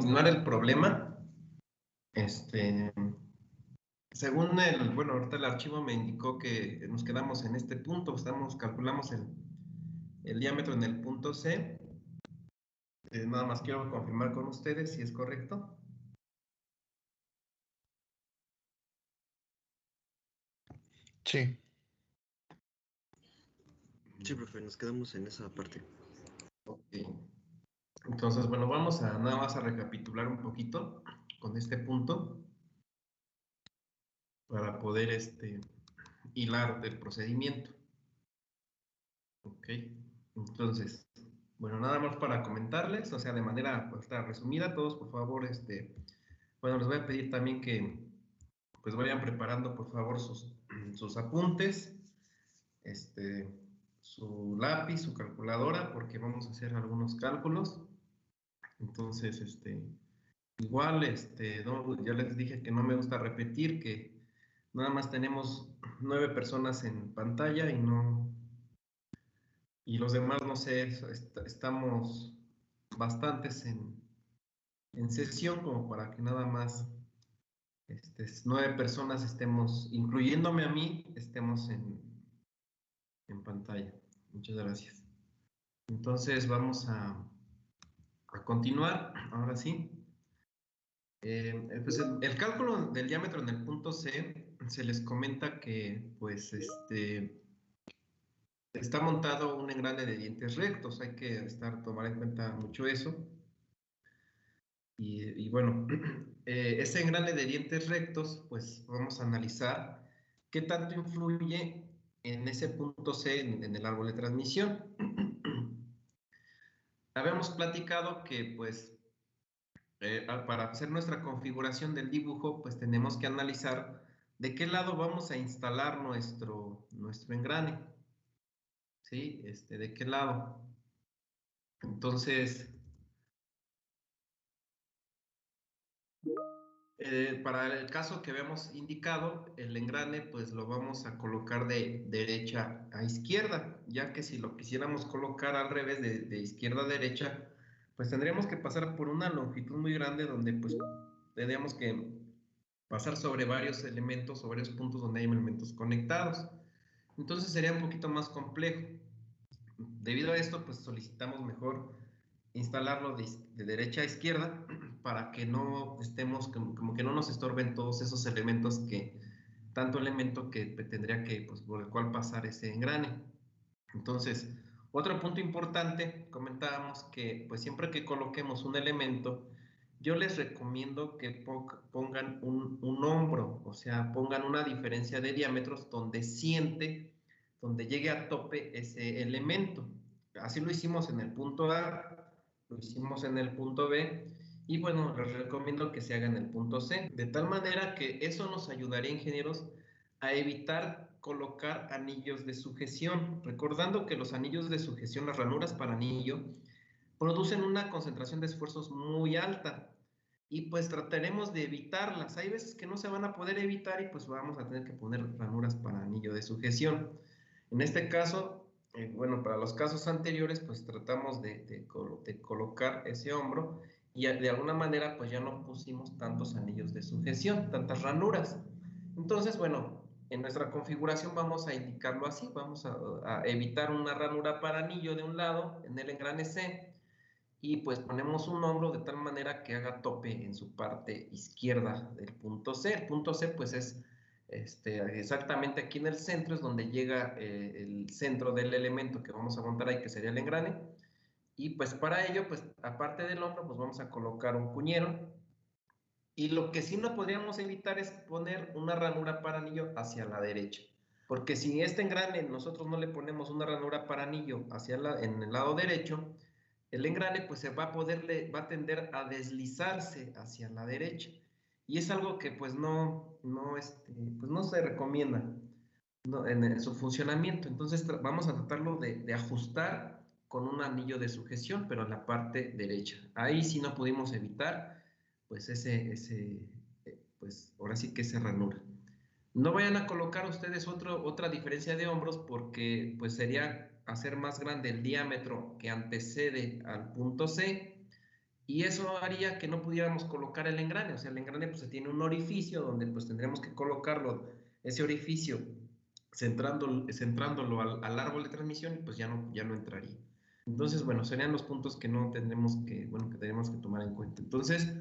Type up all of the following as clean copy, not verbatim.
continuar el problema. Según bueno, ahorita el archivo me indicó que nos quedamos en este punto, calculamos el diámetro en el punto C. Nada más quiero confirmar con ustedes si es correcto. Sí. Sí, profe, nos quedamos en esa parte. Ok. Entonces, bueno, vamos a nada más a recapitular un poquito con este punto para poder hilar del procedimiento. Ok. Entonces, bueno, nada más para comentarles, o sea, de manera pues, resumida, todos por favor, bueno, les voy a pedir también que pues vayan preparando por favor sus apuntes, su lápiz, su calculadora, porque vamos a hacer algunos cálculos. Entonces, igual, ya les dije que no me gusta repetir, que nada más tenemos 9 personas en pantalla y los demás, no sé, estamos bastantes en sesión como para que nada más 9 personas estemos, incluyéndome a mí, estemos en pantalla. Muchas gracias. Entonces vamos a continuar, ahora sí. Pues el cálculo del diámetro en el punto C, se les comenta que pues está montado un engrane de dientes rectos, hay que tomar en cuenta mucho eso. Y bueno, ese engrane de dientes rectos, pues vamos a analizar qué tanto influye en ese punto C en el árbol de transmisión. Habíamos platicado que pues para hacer nuestra configuración del dibujo, pues tenemos que analizar de qué lado vamos a instalar nuestro engrane. ¿Sí? ¿De qué lado? Entonces, para el caso que habíamos indicado, el engrane pues lo vamos a colocar de derecha a izquierda, ya que si lo quisiéramos colocar al revés, de izquierda a derecha, pues tendríamos que pasar por una longitud muy grande donde pues tendríamos que pasar sobre varios elementos, sobre varios puntos donde hay elementos conectados. Entonces sería un poquito más complejo. Debido a esto, pues solicitamos mejor instalarlo de derecha a izquierda para que no estemos, como que no nos estorben todos esos elementos tanto elemento que tendría que, pues, por el cual pasar ese engrane. Entonces, otro punto importante, comentábamos que, pues, siempre que coloquemos un elemento, yo les recomiendo que pongan un hombro, o sea, pongan una diferencia de diámetros donde llegue a tope ese elemento. Así lo hicimos en el punto A, lo hicimos en el punto B, y bueno, les recomiendo que se haga en el punto C, de tal manera que eso nos ayudaría, ingenieros, a evitar colocar anillos de sujeción, recordando que los anillos de sujeción, las ranuras para anillo, producen una concentración de esfuerzos muy alta y pues trataremos de evitarlas. Hay veces que no se van a poder evitar y pues vamos a tener que poner ranuras para anillo de sujeción. En este caso, bueno, para los casos anteriores pues tratamos de colocar ese hombro y de alguna manera pues ya no pusimos tantos anillos de sujeción, tantas ranuras. Entonces, bueno, en nuestra configuración vamos a indicarlo así, vamos a evitar una ranura para anillo de un lado en el engrane C y pues ponemos un hombro de tal manera que haga tope en su parte izquierda del punto C. El punto C pues es exactamente aquí en el centro, es donde llega el centro del elemento que vamos a montar ahí, que sería el engrane. Y pues para ello, pues aparte del hombro, pues vamos a colocar un cuñero. Y lo que sí no podríamos evitar es poner una ranura para anillo hacia la derecha. Porque si este engrane nosotros no le ponemos una ranura para anillo en el lado derecho, el engrane pues va a tender a deslizarse hacia la derecha. Y es algo que pues pues no se recomienda, ¿no?, en su funcionamiento. Entonces vamos a tratarlo de ajustar con un anillo de sujeción, pero en la parte derecha. Ahí sí no pudimos evitar pues pues ahora sí que esa ranura. No vayan a colocar ustedes otra diferencia de hombros porque pues sería hacer más grande el diámetro que antecede al punto C Y eso haría que no pudiéramos colocar el engrane. O sea, el engrane pues tiene un orificio donde pues tendríamos que colocarlo, ese orificio, centrándolo al árbol de transmisión y pues ya no entraría. Entonces, bueno, serían los puntos que no tendremos que, bueno, que tenemos que tomar en cuenta. Entonces,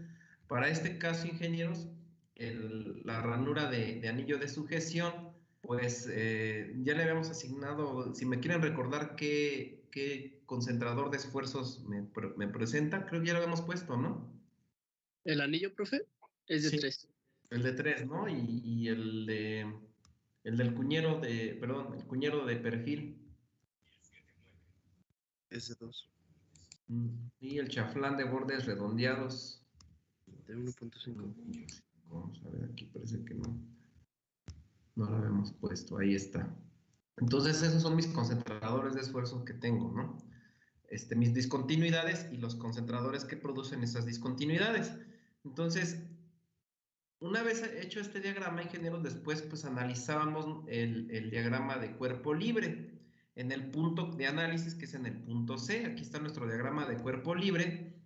para este caso, ingenieros, la ranura de anillo de sujeción, pues ya le habíamos asignado, si me quieren recordar qué concentrador de esfuerzos me presenta, creo que ya lo habíamos puesto, ¿no? El anillo, profe, es de Sí, 3. el de 3, ¿no? Y el del cuñero de, perdón, el cuñero de perfil. S2. Y el chaflán de bordes redondeados. De 1.5. Vamos a ver, aquí parece que no lo habíamos puesto, ahí está. Entonces esos son mis concentradores de esfuerzo que tengo, ¿no? Mis discontinuidades y los concentradores que producen esas discontinuidades. Entonces, una vez hecho este diagrama, ingenieros, después pues analizábamos el diagrama de cuerpo libre en el punto de análisis, que es en el punto C. Aquí está nuestro diagrama de cuerpo libre.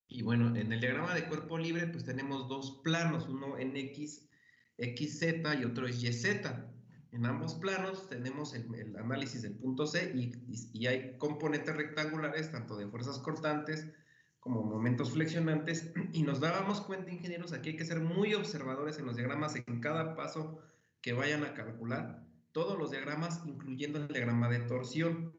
Y bueno, en el diagrama de cuerpo libre pues tenemos dos planos, uno en X, XZ y otro es YZ. En ambos planos tenemos el análisis del punto C y hay componentes rectangulares, tanto de fuerzas cortantes como momentos flexionantes, y nos dábamos cuenta, ingenieros, aquí hay que ser muy observadores en los diagramas, en cada paso que vayan a calcular, todos los diagramas, incluyendo el diagrama de torsión.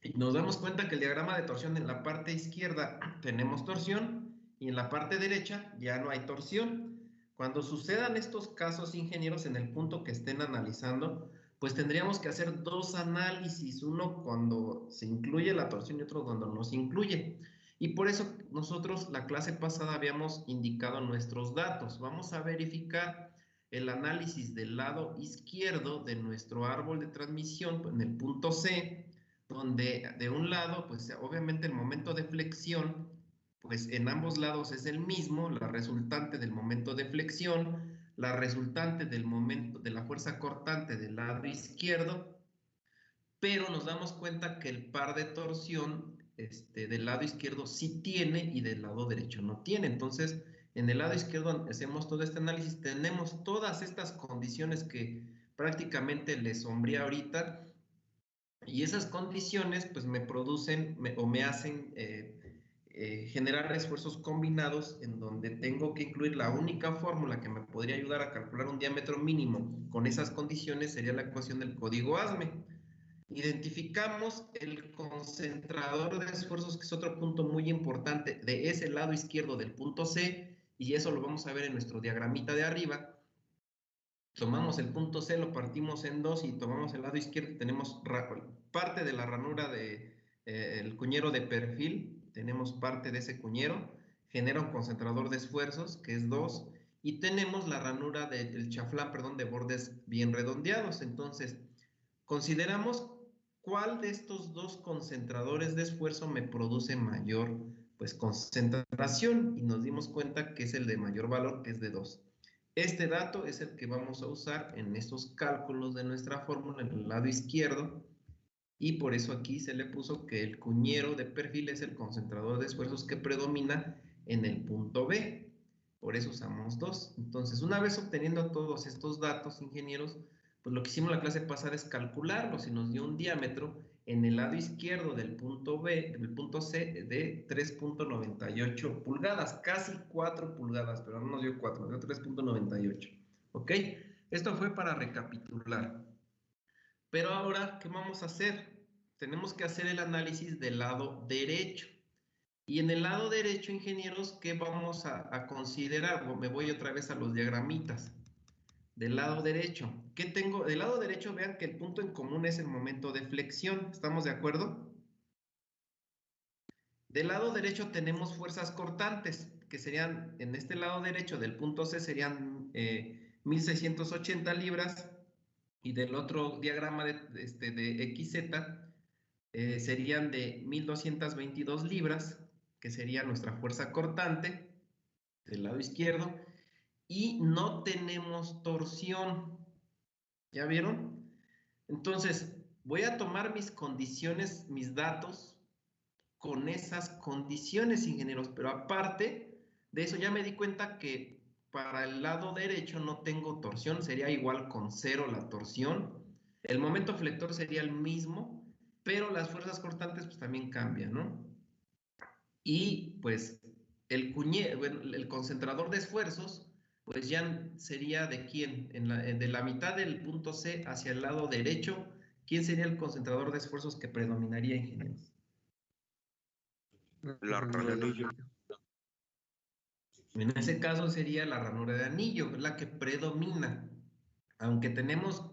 Y nos damos cuenta que el diagrama de torsión en la parte izquierda tenemos torsión y en la parte derecha ya no hay torsión. Cuando sucedan estos casos, ingenieros, en el punto que estén analizando, pues tendríamos que hacer dos análisis, uno cuando se incluye la torsión y otro cuando no se incluye. Y por eso nosotros la clase pasada habíamos indicado nuestros datos. Vamos a verificar el análisis del lado izquierdo de nuestro árbol de transmisión en el punto C, donde de un lado, pues obviamente el momento de flexión, pues en ambos lados es el mismo, la resultante del momento de flexión, la resultante del momento de la fuerza cortante del lado izquierdo, pero nos damos cuenta que el par de torsión del lado izquierdo sí tiene y del lado derecho no tiene. Entonces, en el lado izquierdo hacemos todo este análisis, tenemos todas estas condiciones que prácticamente les sombría ahorita, y esas condiciones pues me producen o me hacen generar esfuerzos combinados en donde tengo que incluir la única fórmula que me podría ayudar a calcular un diámetro mínimo con esas condiciones sería la ecuación del código ASME. Identificamos el concentrador de esfuerzos, que es otro punto muy importante de ese lado izquierdo del punto C, y eso lo vamos a ver en nuestro diagramita de arriba. Tomamos el punto C, lo partimos en dos y tomamos el lado izquierdo y tenemos parte de la ranura el cuñero de perfil, tenemos parte de ese cuñero, genera un concentrador de esfuerzos, que es 2, y tenemos la ranura del chaflán, perdón, de bordes bien redondeados. Entonces, consideramos cuál de estos dos concentradores de esfuerzo me produce mayor, pues, concentración, y nos dimos cuenta que es el de mayor valor, que es de 2. Este dato es el que vamos a usar en estos cálculos de nuestra fórmula en el lado izquierdo, y por eso aquí se le puso que el cuñero de perfil es el concentrador de esfuerzos que predomina en el punto B. Por eso usamos 2. Entonces, una vez obteniendo todos estos datos, ingenieros, pues lo que hicimos en la clase pasada es calcularlos y nos dio un diámetro en el lado izquierdo del punto B, del punto C, de 3.98 pulgadas, casi 4 pulgadas, pero no nos dio 4, nos dio 3.98. ¿Ok? Esto fue para recapitular. Pero ahora, ¿qué vamos a hacer? Tenemos que hacer el análisis del lado derecho. Y en el lado derecho, ingenieros, ¿qué vamos a considerar? Me voy otra vez a los diagramitas. Del lado derecho, ¿qué tengo? Del lado derecho, vean que el punto en común es el momento de flexión. ¿Estamos de acuerdo? Del lado derecho tenemos fuerzas cortantes, que serían, en este lado derecho del punto C, serían 1.680 libras. Y del otro diagrama de XZ serían de 1.222 libras, que sería nuestra fuerza cortante del lado izquierdo, y no tenemos torsión. ¿Ya vieron? Entonces, voy a tomar mis condiciones, mis datos, con esas condiciones, ingenieros, pero aparte de eso ya me di cuenta que para el lado derecho no tengo torsión, sería igual con 0 la torsión, el momento flector sería el mismo, pero las fuerzas cortantes pues también cambian, ¿no? Y pues el concentrador de esfuerzos, pues ya sería de quién, de la mitad del punto C hacia el lado derecho, ¿quién sería el concentrador de esfuerzos que predominaría, ingenieros? El anillo. En ese caso sería la ranura de anillo, la que predomina, aunque tenemos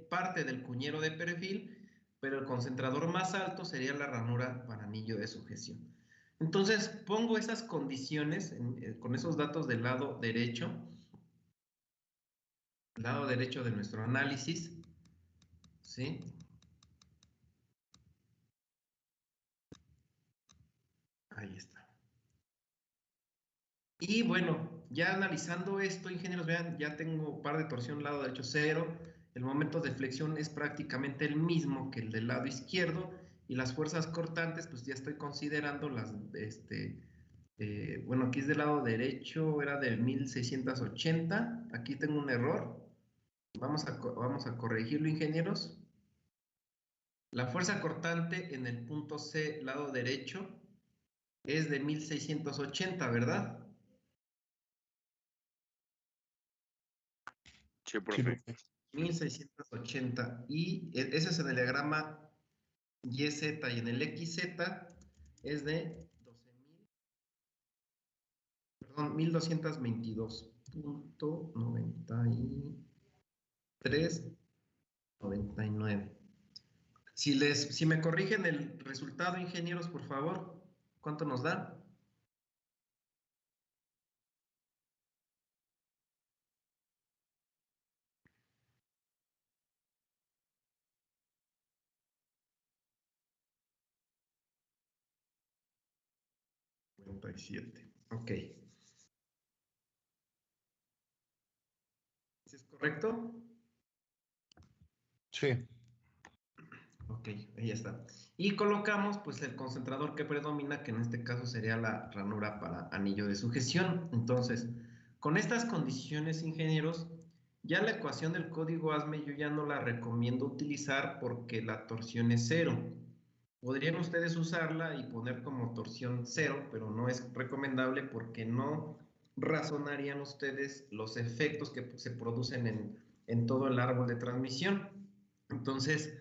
parte del cuñero de perfil, pero el concentrador más alto sería la ranura para anillo de sujeción. Entonces, pongo esas condiciones con esos datos del lado derecho de nuestro análisis, ¿sí? Ahí está. Y bueno, ya analizando esto, ingenieros, vean, ya tengo par de torsión lado derecho 0, el momento de flexión es prácticamente el mismo que el del lado izquierdo, y las fuerzas cortantes, pues ya estoy considerando las, bueno, aquí es del lado derecho, era de 1680, aquí tengo un error, vamos a corregirlo, ingenieros. La fuerza cortante en el punto C, lado derecho, es de 1680, ¿verdad? Sí, Sí, profe. profe. 1680, y ese es en el diagrama YZ, y en el XZ es de 12,000, perdón, 1222.9399. Si me corrigen el resultado, ingenieros, por favor, ¿cuánto nos da? $47. Ok. ¿Es correcto? Sí. Ok, ahí está. Y colocamos pues el concentrador que predomina, que en este caso sería la ranura para anillo de sujeción. Entonces, con estas condiciones, ingenieros, ya la ecuación del código ASME yo ya no la recomiendo utilizar porque la torsión es 0. Podrían ustedes usarla y poner como torsión 0, pero no es recomendable porque no razonarían ustedes los efectos que se producen en todo el árbol de transmisión. Entonces,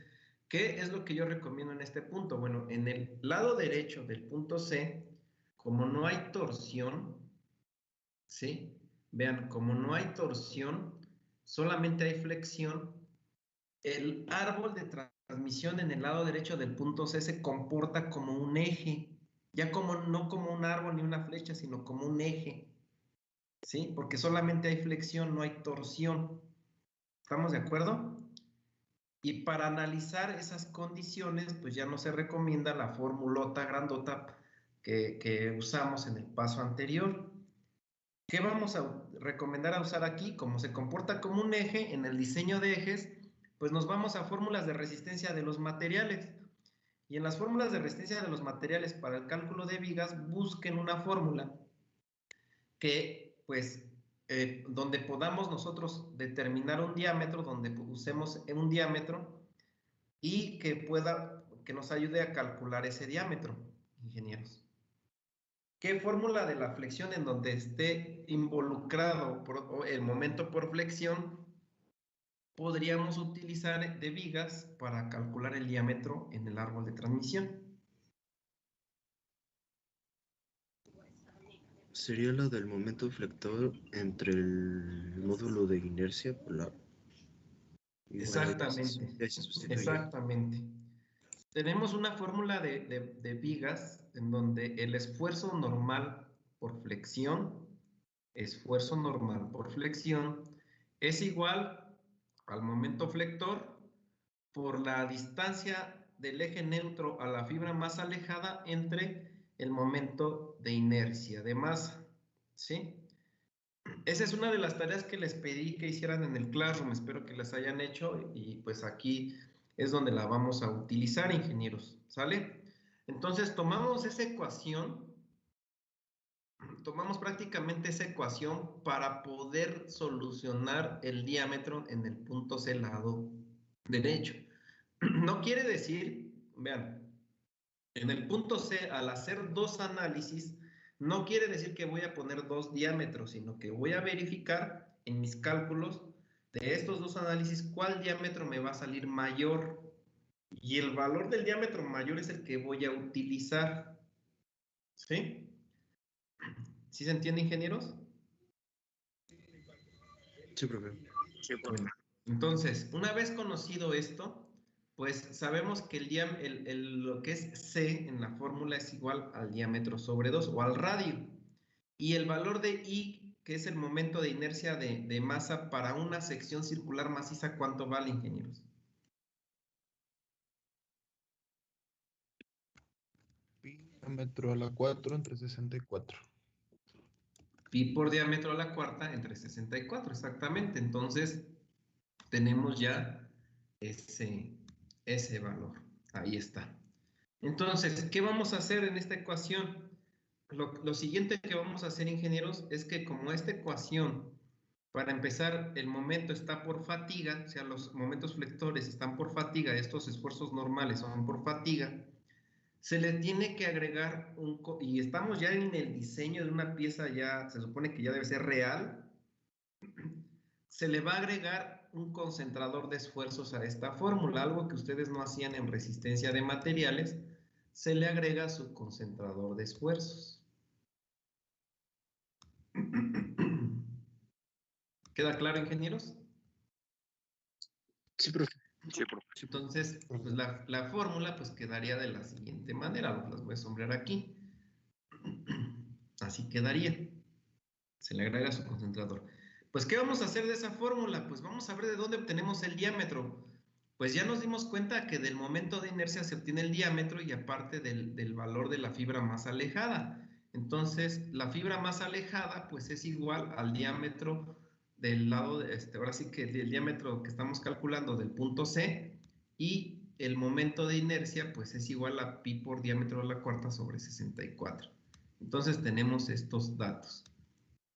¿qué es lo que yo recomiendo en este punto? Bueno, en el lado derecho del punto C, como no hay torsión, ¿sí? Vean, como no hay torsión, solamente hay flexión, el árbol de transmisión en el lado derecho del punto C se comporta como un eje, ya como no como un árbol ni una flecha, sino como un eje, ¿sí? Porque solamente hay flexión, no hay torsión. ¿Estamos de acuerdo? Y para analizar esas condiciones, pues ya no se recomienda la formulota grandota que usamos en el paso anterior. ¿Qué vamos a recomendar a usar aquí? Como se comporta como un eje, en el diseño de ejes, pues nos vamos a fórmulas de resistencia de los materiales. Y en las fórmulas de resistencia de los materiales para el cálculo de vigas, busquen una fórmula que, pues, donde podamos nosotros determinar un diámetro, donde usemos un diámetro y que nos ayude a calcular ese diámetro, ingenieros. ¿Qué fórmula de la flexión en donde esté involucrado el momento por flexión podríamos utilizar de vigas para calcular el diámetro en el árbol de transmisión? Sería la del momento flector entre el módulo de inercia polar. Exactamente, Ahí se sustituye. exactamente. Tenemos una fórmula de vigas en donde el esfuerzo normal por flexión, es igual al momento flector por la distancia del eje neutro a la fibra más alejada entre el momento de inercia de masa, ¿sí? Esa es una de las tareas que les pedí que hicieran en el Classroom, espero que las hayan hecho y pues aquí es donde la vamos a utilizar, ingenieros, ¿sale? Entonces tomamos esa ecuación, tomamos prácticamente esa ecuación para poder solucionar el diámetro en el punto C lado derecho. No quiere decir, vean, en el punto C, al hacer dos análisis, no quiere decir que voy a poner dos diámetros, sino que voy a verificar en mis cálculos de estos dos análisis cuál diámetro me va a salir mayor. Y el valor del diámetro mayor es el que voy a utilizar. ¿Sí? ¿Sí se entiende, ingenieros? Sí, profe. Sí, profe. Bueno, entonces, una vez conocido esto, pues sabemos que lo que es C en la fórmula es igual al diámetro sobre 2 o al radio. Y el valor de I, que es el momento de inercia de masa para una sección circular maciza, ¿cuánto vale, ingenieros? Pi diámetro a la 4 entre 64. Pi por diámetro a la cuarta entre 64, exactamente. Entonces, tenemos ya ese valor. Ahí está. Entonces, ¿qué vamos a hacer en esta ecuación? Lo siguiente que vamos a hacer, ingenieros, es que como esta ecuación, para empezar, el momento está por fatiga, o sea, los momentos flectores están por fatiga, estos esfuerzos normales son por fatiga, se le tiene que agregar y estamos ya en el diseño de una pieza ya, se supone que ya debe ser real, se le va a agregar un concentrador de esfuerzos a esta fórmula, algo que ustedes no hacían en resistencia de materiales, se le agrega su concentrador de esfuerzos. ¿Queda claro, ingenieros? Sí, profe. Sí, profe. Entonces, pues la fórmula pues quedaría de la siguiente manera, las voy a sombrear aquí. Así quedaría. Se le agrega su concentrador. Pues, ¿qué vamos a hacer de esa fórmula? Pues vamos a ver de dónde obtenemos el diámetro. Pues ya nos dimos cuenta que del momento de inercia se obtiene el diámetro y aparte del valor de la fibra más alejada. Entonces, la fibra más alejada pues es igual al diámetro del lado, ahora sí que el diámetro que estamos calculando del punto C y el momento de inercia pues es igual a pi por diámetro a la cuarta sobre 64. Entonces tenemos estos datos.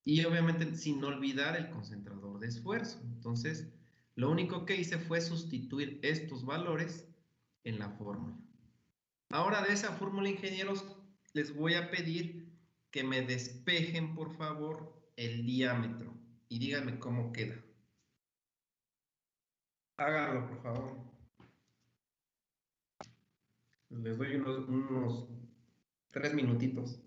Y obviamente sin olvidar el concentrador de esfuerzo. Entonces, lo único que hice fue sustituir estos valores en la fórmula. Ahora de esa fórmula, ingenieros, les voy a pedir que me despejen, por favor, el diámetro y díganme cómo queda. Háganlo, por favor. Les doy unos 3 minutitos.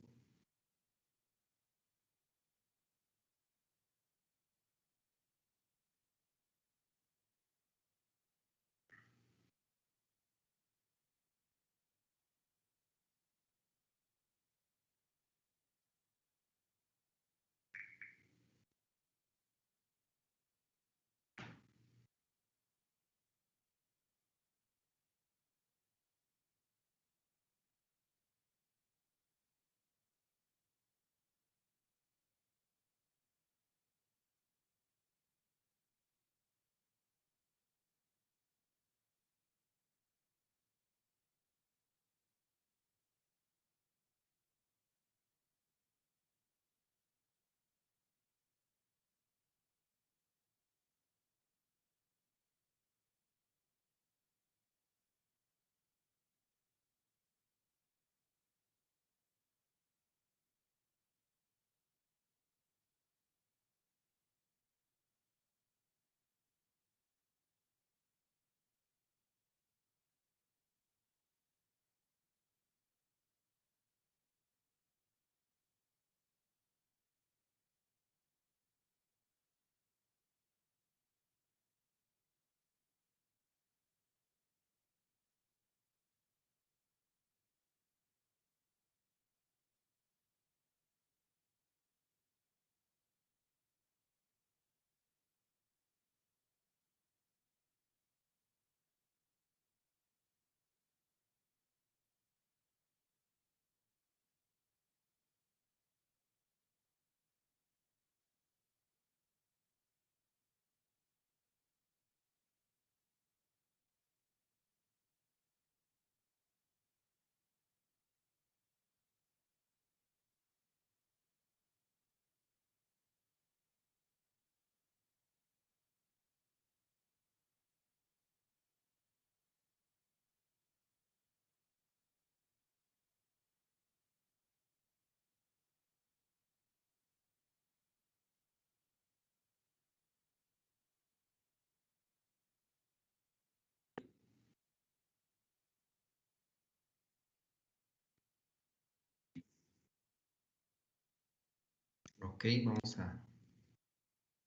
Ok, vamos a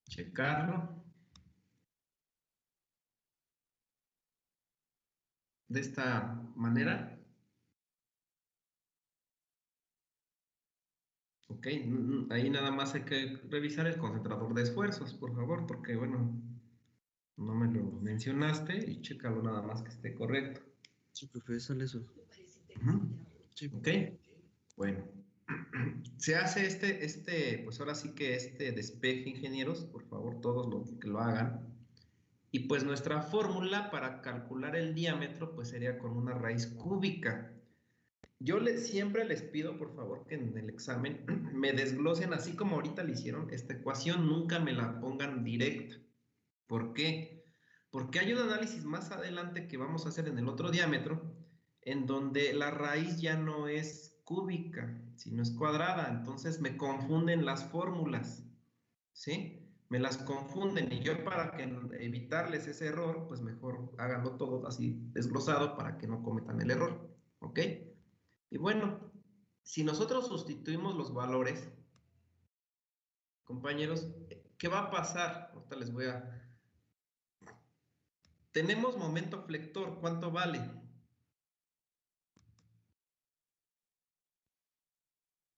checarlo. De esta manera. Ok, ahí nada más hay que revisar el concentrador de esfuerzos, por favor, porque bueno, no me lo mencionaste y chécalo nada más que esté correcto. Sí, profe, sale eso. Sí. Ok, bueno. Se hace pues ahora sí que este despeje, ingenieros, por favor, todos que lo hagan. Y pues nuestra fórmula para calcular el diámetro, pues sería con una raíz cúbica. Yo siempre les pido, por favor, que en el examen me desglosen, así como ahorita le hicieron esta ecuación, nunca me la pongan directa. ¿Por qué? Porque hay un análisis más adelante que vamos a hacer en el otro diámetro, en donde la raíz ya no es cúbica, sino es cuadrada. Entonces me confunden las fórmulas, ¿sí? Me las confunden y yo para evitarles ese error, pues mejor háganlo todo así desglosado para que no cometan el error, ¿ok? Y bueno, si nosotros sustituimos los valores, compañeros, ¿qué va a pasar? Ahorita les voy a... Tenemos momento flector, ¿cuánto vale?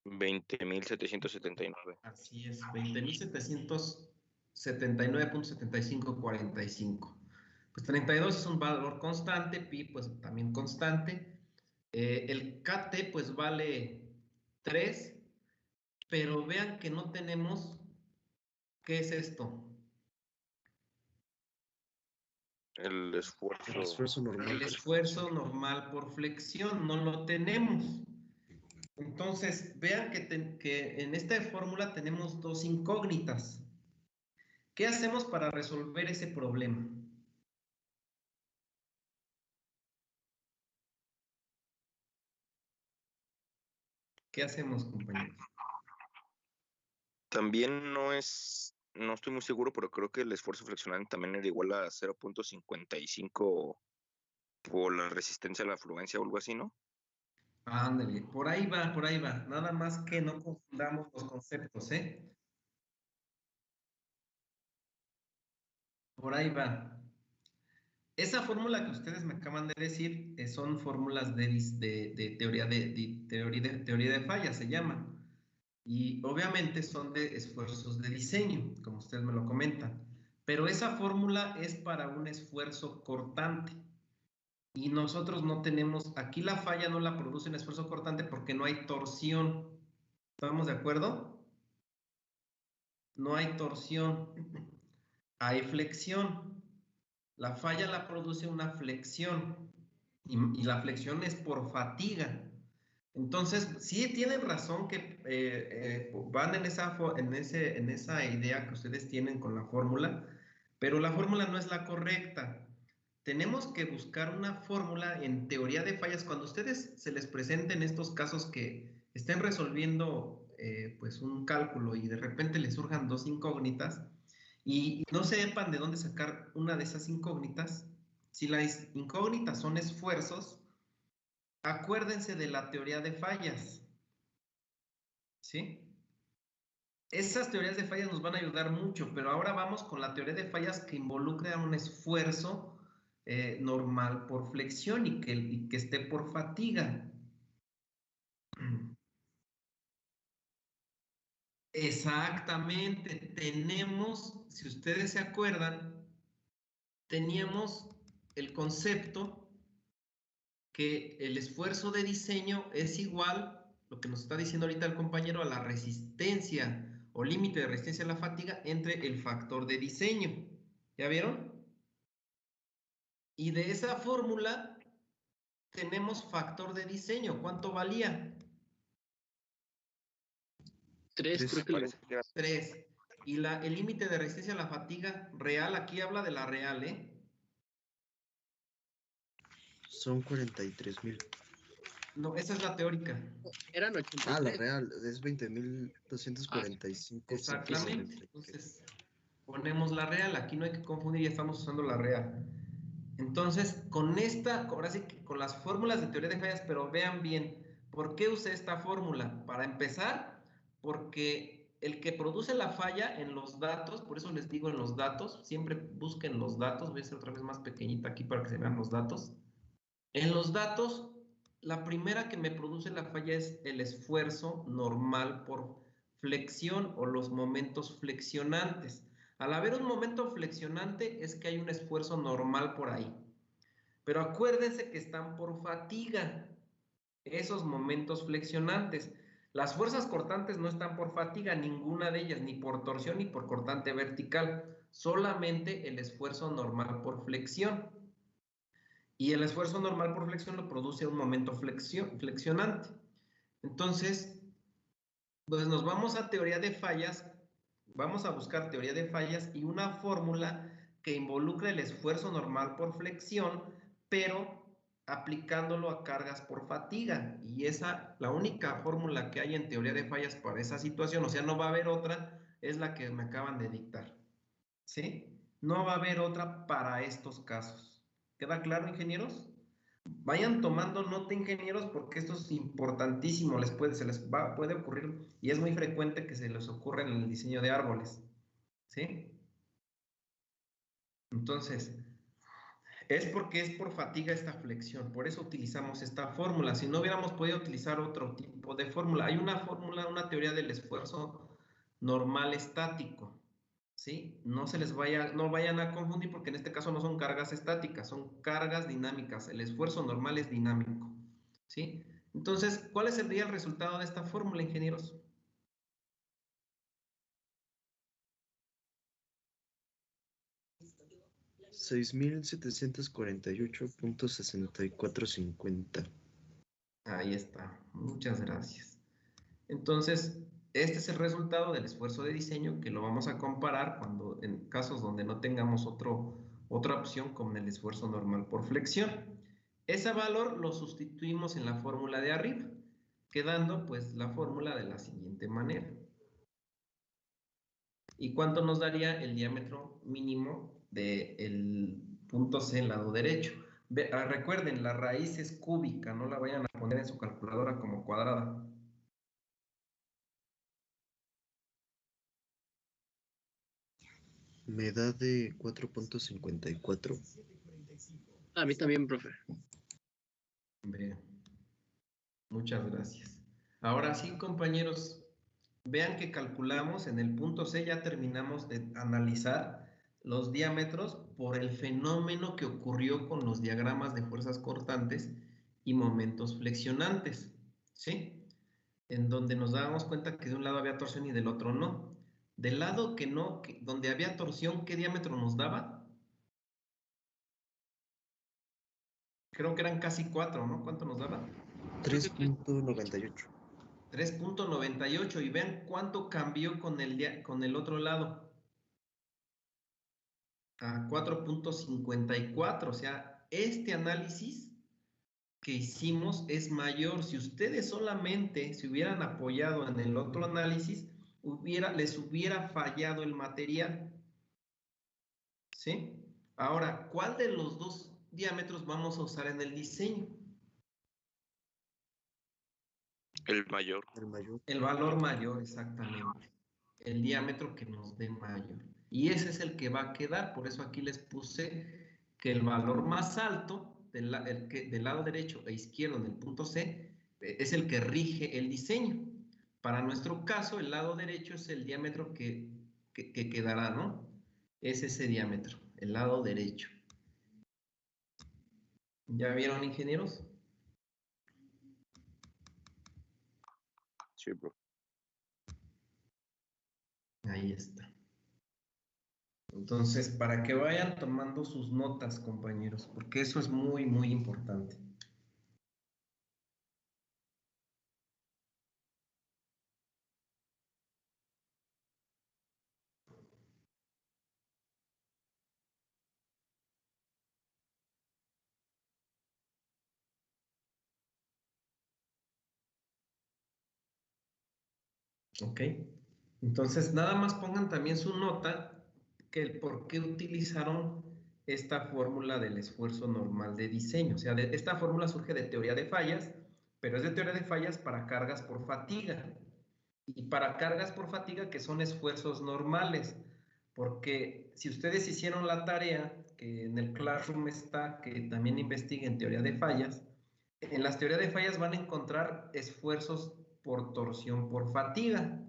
20.779. Así es, 20.779.7545. Pues 32 es un valor constante, pi pues también constante. El KT pues vale 3, pero vean que no tenemos, ¿qué es esto? El El esfuerzo. esfuerzo normal. El esfuerzo normal por flexión, no lo tenemos. Entonces, vean que en esta fórmula tenemos dos incógnitas. ¿Qué hacemos para resolver ese problema? ¿Qué hacemos, compañeros? También no estoy muy seguro, pero creo que el esfuerzo flexional también era igual a 0.55 por la resistencia a la afluencia o algo así, ¿no? Ándale, por ahí va, por ahí va. Nada más que no confundamos los conceptos, ¿eh? Por ahí va. Esa fórmula que ustedes me acaban de decir son fórmulas de teoría de fallas, se llama. Y obviamente son de esfuerzos de diseño, como ustedes me lo comentan. Pero esa fórmula es para un esfuerzo cortante. Y nosotros no tenemos, aquí la falla no la produce un esfuerzo cortante porque no hay torsión. ¿Estamos de acuerdo? No hay torsión, hay flexión. La falla la produce una flexión y la flexión es por fatiga. Entonces, sí tienen razón que van en esa idea que ustedes tienen con la fórmula, pero la fórmula no es la correcta. Tenemos que buscar una fórmula en teoría de fallas. Cuando ustedes se les presenten estos casos que estén resolviendo pues un cálculo y de repente les surjan dos incógnitas y no sepan de dónde sacar una de esas incógnitas, si las incógnitas son esfuerzos, acuérdense de la teoría de fallas, ¿sí? Esas teorías de fallas nos van a ayudar mucho, pero ahora vamos con la teoría de fallas que involucra un esfuerzo normal por flexión y que esté por fatiga. Exactamente, tenemos, si ustedes se acuerdan, teníamos el concepto que el esfuerzo de diseño es igual, lo que nos está diciendo ahorita el compañero, a la resistencia o límite de resistencia a la fatiga entre el factor de diseño. ¿Ya vieron? Y de esa fórmula tenemos factor de diseño. ¿Cuánto valía? 3, creo que Parece que era 3. Y el límite de resistencia a la fatiga real, aquí habla de la real, ¿eh? Son 43,000. No, esa es la teórica. eran La 83. real es 20.245. Exactamente. Entonces, ponemos la real. Aquí no hay que confundir, ya estamos usando la real. Entonces, ahora sí que con las fórmulas de teoría de fallas, pero vean bien, ¿por qué usé esta fórmula? Para empezar, porque el que produce la falla en los datos, por eso les digo en los datos, siempre busquen los datos, voy a hacer otra vez más pequeñita aquí para que se vean los datos. En los datos, la primera que me produce la falla es el esfuerzo normal por flexión o los momentos flexionantes. Al haber un momento flexionante es que hay un esfuerzo normal por ahí. Pero acuérdense que están por fatiga, esos momentos flexionantes. Las fuerzas cortantes no están por fatiga, ninguna de ellas, ni por torsión ni por cortante vertical, solamente el esfuerzo normal por flexión. Y el esfuerzo normal por flexión lo produce un momento flexionante. Entonces, pues nos vamos a teoría de fallas, vamos a buscar teoría de fallas y una fórmula que involucre el esfuerzo normal por flexión, pero aplicándolo a cargas por fatiga. Y esa, la única fórmula que hay en teoría de fallas para esa situación, o sea, no va a haber otra, es la que me acaban de dictar. ¿Sí? No va a haber otra para estos casos. ¿Queda claro, ingenieros? Vayan tomando nota, ingenieros, porque esto es importantísimo, puede ocurrir, y es muy frecuente que se les ocurra en el diseño de árboles, ¿sí? Entonces, es porque es por fatiga esta flexión, por eso utilizamos esta fórmula. Si no hubiéramos podido utilizar otro tipo de fórmula, hay una fórmula, una teoría del esfuerzo normal estático, ¿sí? No vayan a confundir porque en este caso no son cargas estáticas, son cargas dinámicas. El esfuerzo normal es dinámico, ¿sí? Entonces, ¿cuál sería el resultado de esta fórmula, ingenieros? $6,748.6450. Ahí está, muchas gracias. Entonces, este es el resultado del esfuerzo de diseño que lo vamos a comparar cuando en casos donde no tengamos otra opción con el esfuerzo normal por flexión. Ese valor lo sustituimos en la fórmula de arriba, quedando pues la fórmula de la siguiente manera. ¿Y cuánto nos daría el diámetro mínimo del punto C en lado derecho? Recuerden, la raíz es cúbica, no la vayan a poner en su calculadora como cuadrada. Me da de 4.54. A mí también, profe. Bien. Muchas gracias. Ahora sí, compañeros, vean que calculamos en el punto C, ya terminamos de analizar los diámetros por el fenómeno que ocurrió con los diagramas de fuerzas cortantes y momentos flexionantes, ¿sí? En donde nos dábamos cuenta que de un lado había torsión y del otro no. Del lado que no, donde había torsión, ¿qué diámetro nos daba? Creo que eran casi 4, ¿no? ¿Cuánto nos daba? 3.98. 3.98 y vean cuánto cambió con el otro lado. A 4.54, o sea, este análisis que hicimos es mayor. Si ustedes solamente se hubieran apoyado en el otro análisis, les hubiera fallado el material. ¿Sí? Ahora, ¿cuál de los dos diámetros vamos a usar en el diseño? El mayor. El mayor. El valor mayor, exactamente. El diámetro que nos dé mayor. Y ese es el que va a quedar, por eso aquí les puse que el valor más alto del lado derecho e izquierdo en el punto C es el que rige el diseño. Para nuestro caso, el lado derecho es el diámetro que quedará, ¿no? Es ese diámetro, el lado derecho. ¿Ya vieron, ingenieros? Sí, bro. Ahí está. Entonces, para que vayan tomando sus notas, compañeros, porque eso es muy, muy importante. ¿Ok? Entonces, nada más pongan también su nota que el por qué utilizaron esta fórmula del esfuerzo normal de diseño. O sea, esta fórmula surge de teoría de fallas, pero es de teoría de fallas para cargas por fatiga. Y para cargas por fatiga, que son esfuerzos normales, porque si ustedes hicieron la tarea, que en el Classroom está, que también investiguen teoría de fallas, en las teorías de fallas van a encontrar esfuerzos por torsión por fatiga.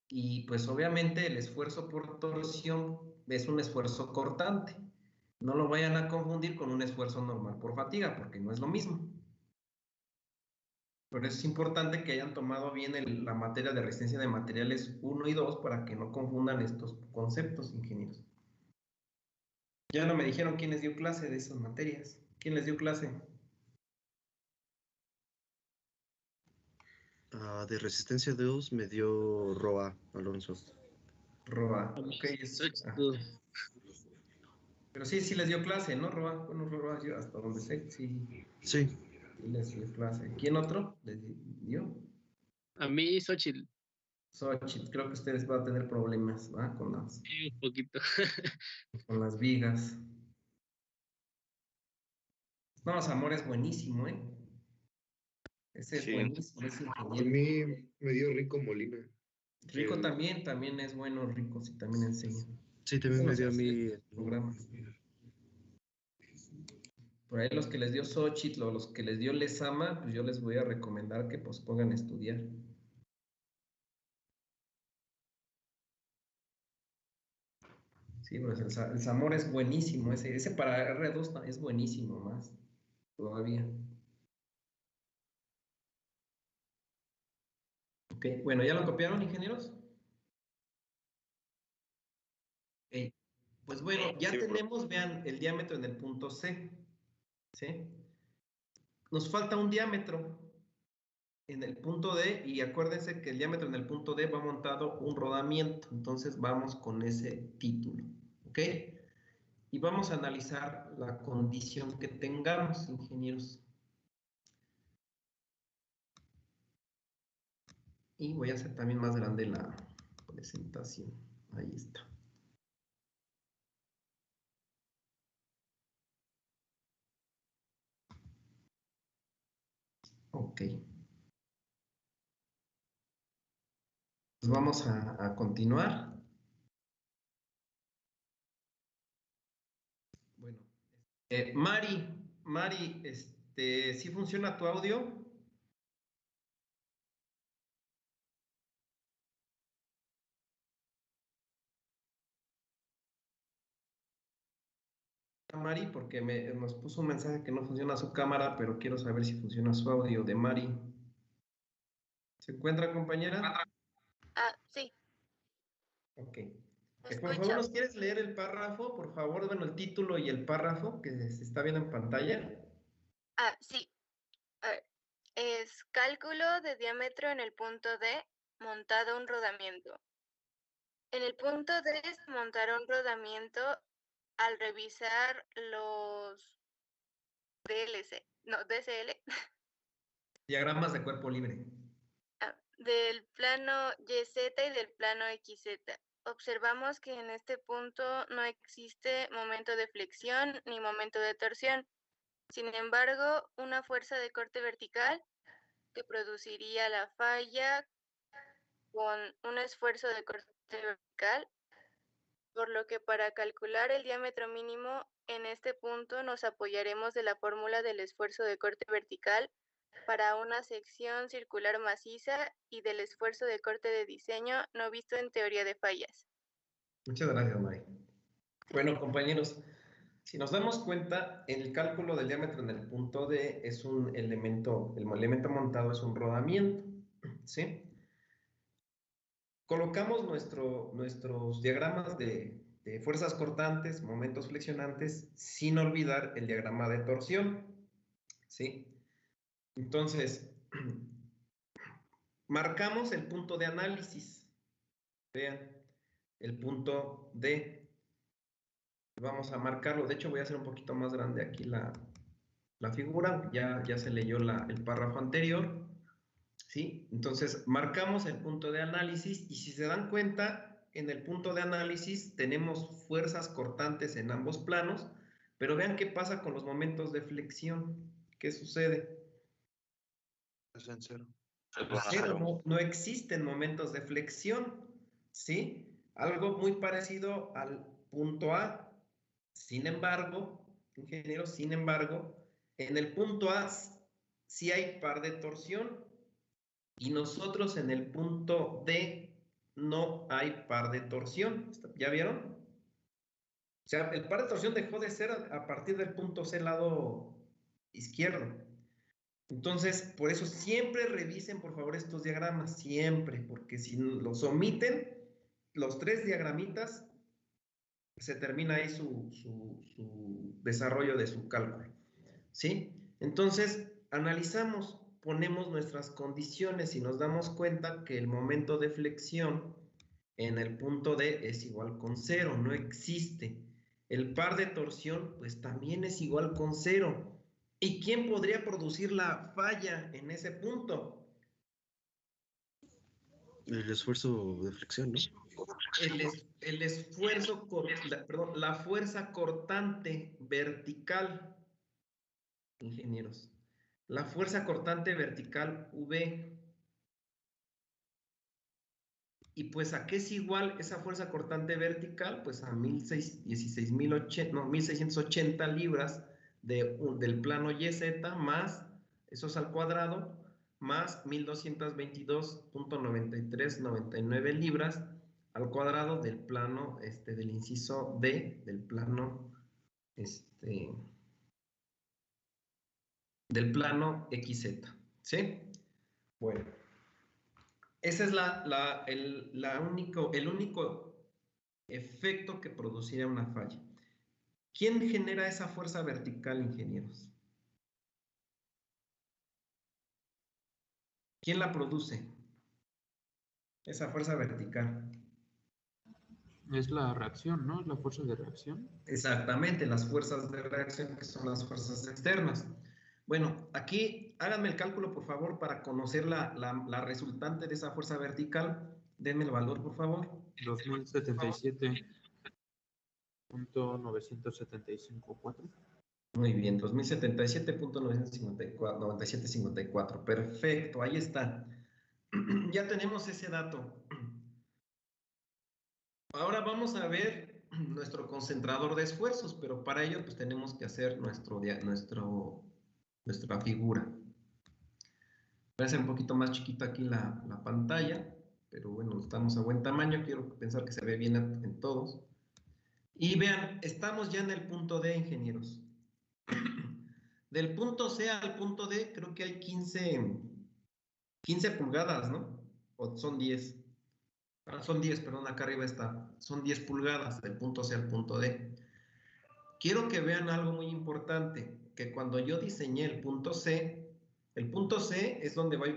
Y pues obviamente el esfuerzo por torsión es un esfuerzo cortante. No lo vayan a confundir con un esfuerzo normal por fatiga, porque no es lo mismo. Por eso es importante que hayan tomado bien la materia de resistencia de materiales 1 y 2 para que no confundan estos conceptos, ingenieros. Ya no me dijeron quién les dio clase de esas materias. ¿Quién les dio clase? De resistencia 2 me dio Roa Alonso. Roa. Ok, pero sí les dio clase, ¿no, Roa? Bueno, Roa, yo hasta donde sé, sí. Sí. Les dio clase. ¿Quién otro les dio? A mí, Xochitl. Xochitl, creo que ustedes van a tener problemas, ¿va? Sí, un poquito. Con las vigas. No, Zamora es buenísimo, ¿eh? Ese es buenísimo, ese A ingeniero. mí me dio Rico Molina. Rico también es bueno, Rico, sí, también enseña. Sí, también me dio a mí. Programas. Por ahí los que les dio Xochitl o los que les dio Lezama, pues yo les voy a recomendar que pues pongan a estudiar. Sí, pues el Zamora es buenísimo, ese para R2 es buenísimo más, todavía. Ok, bueno, ¿ya lo copiaron, ingenieros? Ok, pues bueno, ya Sí, tenemos, vean, el diámetro en el punto C, ¿sí? Nos falta un diámetro en el punto D y acuérdense que el diámetro en el punto D va montado un rodamiento, entonces vamos con ese título, ¿ok? Y vamos a analizar la condición que tengamos, ingenieros. Y voy a hacer también más grande la presentación. Ahí está. Ok. Pues vamos a continuar. Bueno. Mari, ¿sí funciona tu audio? Mari, porque nos puso un mensaje que no funciona su cámara, pero quiero saber si funciona su audio de Mari. ¿Se encuentra, compañera? Sí. Ok. Me Por favor, ¿nos quieres leer el párrafo? Por favor, bueno, el título y el párrafo que se está viendo en pantalla. Sí. A ver. Es cálculo de diámetro en el punto D, montado un rodamiento. En el punto D se montará un rodamiento al revisar los DCL Diagramas de cuerpo libre. del plano YZ y del plano XZ. Observamos que en este punto no existe momento de flexión ni momento de torsión. Sin embargo, una fuerza de corte vertical que produciría la falla con un esfuerzo de corte vertical, por lo que para calcular el diámetro mínimo en este punto nos apoyaremos de la fórmula del esfuerzo de corte vertical para una sección circular maciza y del esfuerzo de corte de diseño no visto en teoría de fallas. Muchas gracias, Mari. Bueno, compañeros, si nos damos cuenta, el cálculo del diámetro en el punto D es un elemento, el elemento montado es un rodamiento, ¿sí? Colocamos nuestros diagramas de fuerzas cortantes, momentos flexionantes, sin olvidar el diagrama de torsión, ¿sí? Entonces, marcamos el punto de análisis. Vean, el punto D. Vamos a marcarlo. De hecho, voy a hacer un poquito más grande aquí la figura. Ya se leyó el párrafo anterior. ¿Sí? Entonces, marcamos el punto de análisis y si se dan cuenta, en el punto de análisis tenemos fuerzas cortantes en ambos planos, pero vean qué pasa con los momentos de flexión. ¿Qué sucede? Es en cero. Pero no existen momentos de flexión, ¿sí? Algo muy parecido al punto A. Sin embargo, ingeniero, sin embargo, en el punto A sí hay par de torsión y nosotros en el punto D no hay par de torsión. ¿Ya vieron? O sea, el par de torsión dejó de ser a partir del punto C lado izquierdo. Entonces, por eso siempre revisen, por favor, estos diagramas, siempre, porque si los omiten, los 3 diagramitas, se termina ahí su desarrollo de su cálculo, ¿sí? Entonces, analizamos, ponemos nuestras condiciones y nos damos cuenta que el momento de flexión en el punto D es igual con 0, no existe. El par de torsión, pues también es igual con 0. ¿Y quién podría producir la falla en ese punto? El esfuerzo de flexión, ¿no? El esfuerzo, perdón, la fuerza cortante vertical, ingenieros. La fuerza cortante vertical V. Y pues, ¿a qué es igual esa fuerza cortante vertical? Pues a 1680 libras del plano YZ más, eso es al cuadrado, más 1222.9399 libras al cuadrado del plano, del inciso D, del plano, del plano XZ, ¿sí? Bueno. Ese es el único efecto que produciría una falla. ¿Quién genera esa fuerza vertical, ingenieros? ¿Quién la produce? Esa fuerza vertical. Es la reacción, ¿no? La fuerza de reacción. Exactamente, las fuerzas de reacción, que son las fuerzas externas. Bueno, aquí háganme el cálculo, por favor, para conocer la resultante de esa fuerza vertical. Denme el valor, por favor. 2077.975.4. Muy bien, 2077.957.54. Perfecto, ahí está. Ya tenemos ese dato. Ahora vamos a ver nuestro concentrador de esfuerzos, pero para ello pues tenemos que hacer nuestra figura. Voy a hacer un poquito más chiquita aquí la pantalla, pero bueno, estamos a buen tamaño, quiero pensar que se ve bien en todos. Y vean, estamos ya en el punto D, ingenieros. Del punto C al punto D creo que hay 15 pulgadas, ¿no? ¿O son 10? Son 10, perdón, acá arriba está. Son 10 pulgadas del punto C al punto D. Quiero que vean algo muy importante, que cuando yo diseñé el punto C es donde voy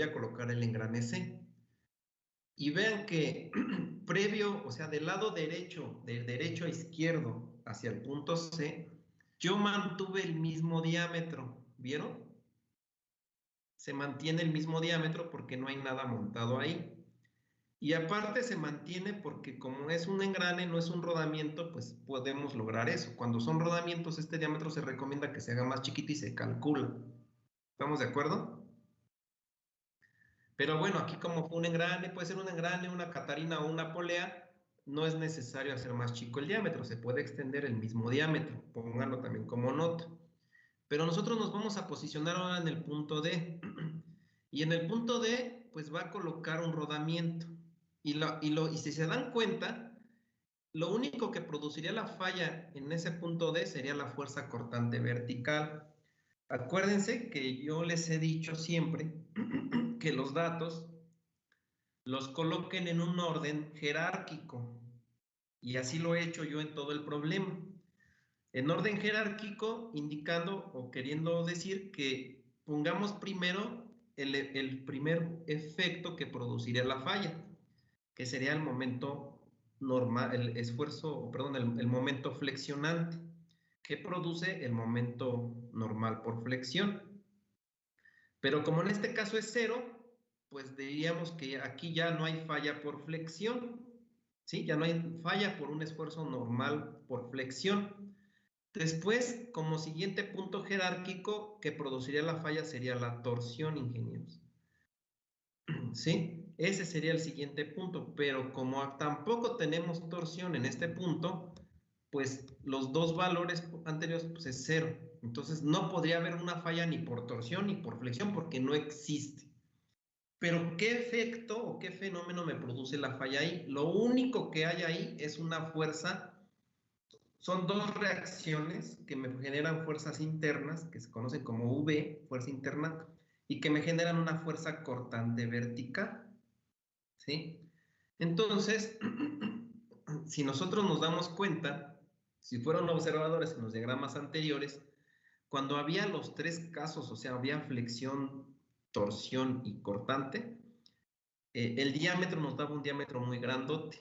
a colocar el engrane C. Y vean que previo, o sea, del lado derecho, del derecho a izquierdo hacia el punto C, yo mantuve el mismo diámetro, ¿vieron? Se mantiene el mismo diámetro porque no hay nada montado ahí. Y aparte se mantiene porque como es un engrane, no es un rodamiento, pues podemos lograr eso. Cuando son rodamientos, este diámetro se recomienda que se haga más chiquito y se calcula. ¿Estamos de acuerdo? Pero bueno, aquí como fue un engrane, puede ser un engrane, una catarina o una polea, no es necesario hacer más chico el diámetro, se puede extender el mismo diámetro, pónganlo también como nota. Pero nosotros nos vamos a posicionar ahora en el punto D. Y en el punto D, pues va a colocar un rodamiento. Y si se dan cuenta, lo único que produciría la falla en ese punto D sería la fuerza cortante vertical. Acuérdense que yo les he dicho siempre que los datos los coloquen en un orden jerárquico. Y así lo he hecho yo en todo el problema. En orden jerárquico, indicando o queriendo decir que pongamos primero el primer efecto que produciría la falla, que sería el momento normal, el momento flexionante, que produce el momento normal por flexión. Pero como en este caso es 0, pues diríamos que aquí ya no hay falla por flexión, ¿sí? Ya no hay falla por un esfuerzo normal por flexión. Después, como siguiente punto jerárquico que produciría la falla sería la torsión, ingenieros. ¿Sí? Ese sería el siguiente punto, pero como tampoco tenemos torsión en este punto, pues los dos valores anteriores pues es 0. Entonces no podría haber una falla ni por torsión ni por flexión porque no existe. Pero ¿qué efecto o qué fenómeno me produce la falla ahí? Lo único que hay ahí es una fuerza, son dos reacciones que me generan fuerzas internas, que se conocen como V, fuerza interna, y que me generan una fuerza cortante vertical, ¿sí? Entonces, si nosotros nos damos cuenta, si fueron observadores en los diagramas anteriores, cuando había los tres casos, o sea, había flexión, torsión y cortante, el diámetro nos daba un diámetro muy grandote.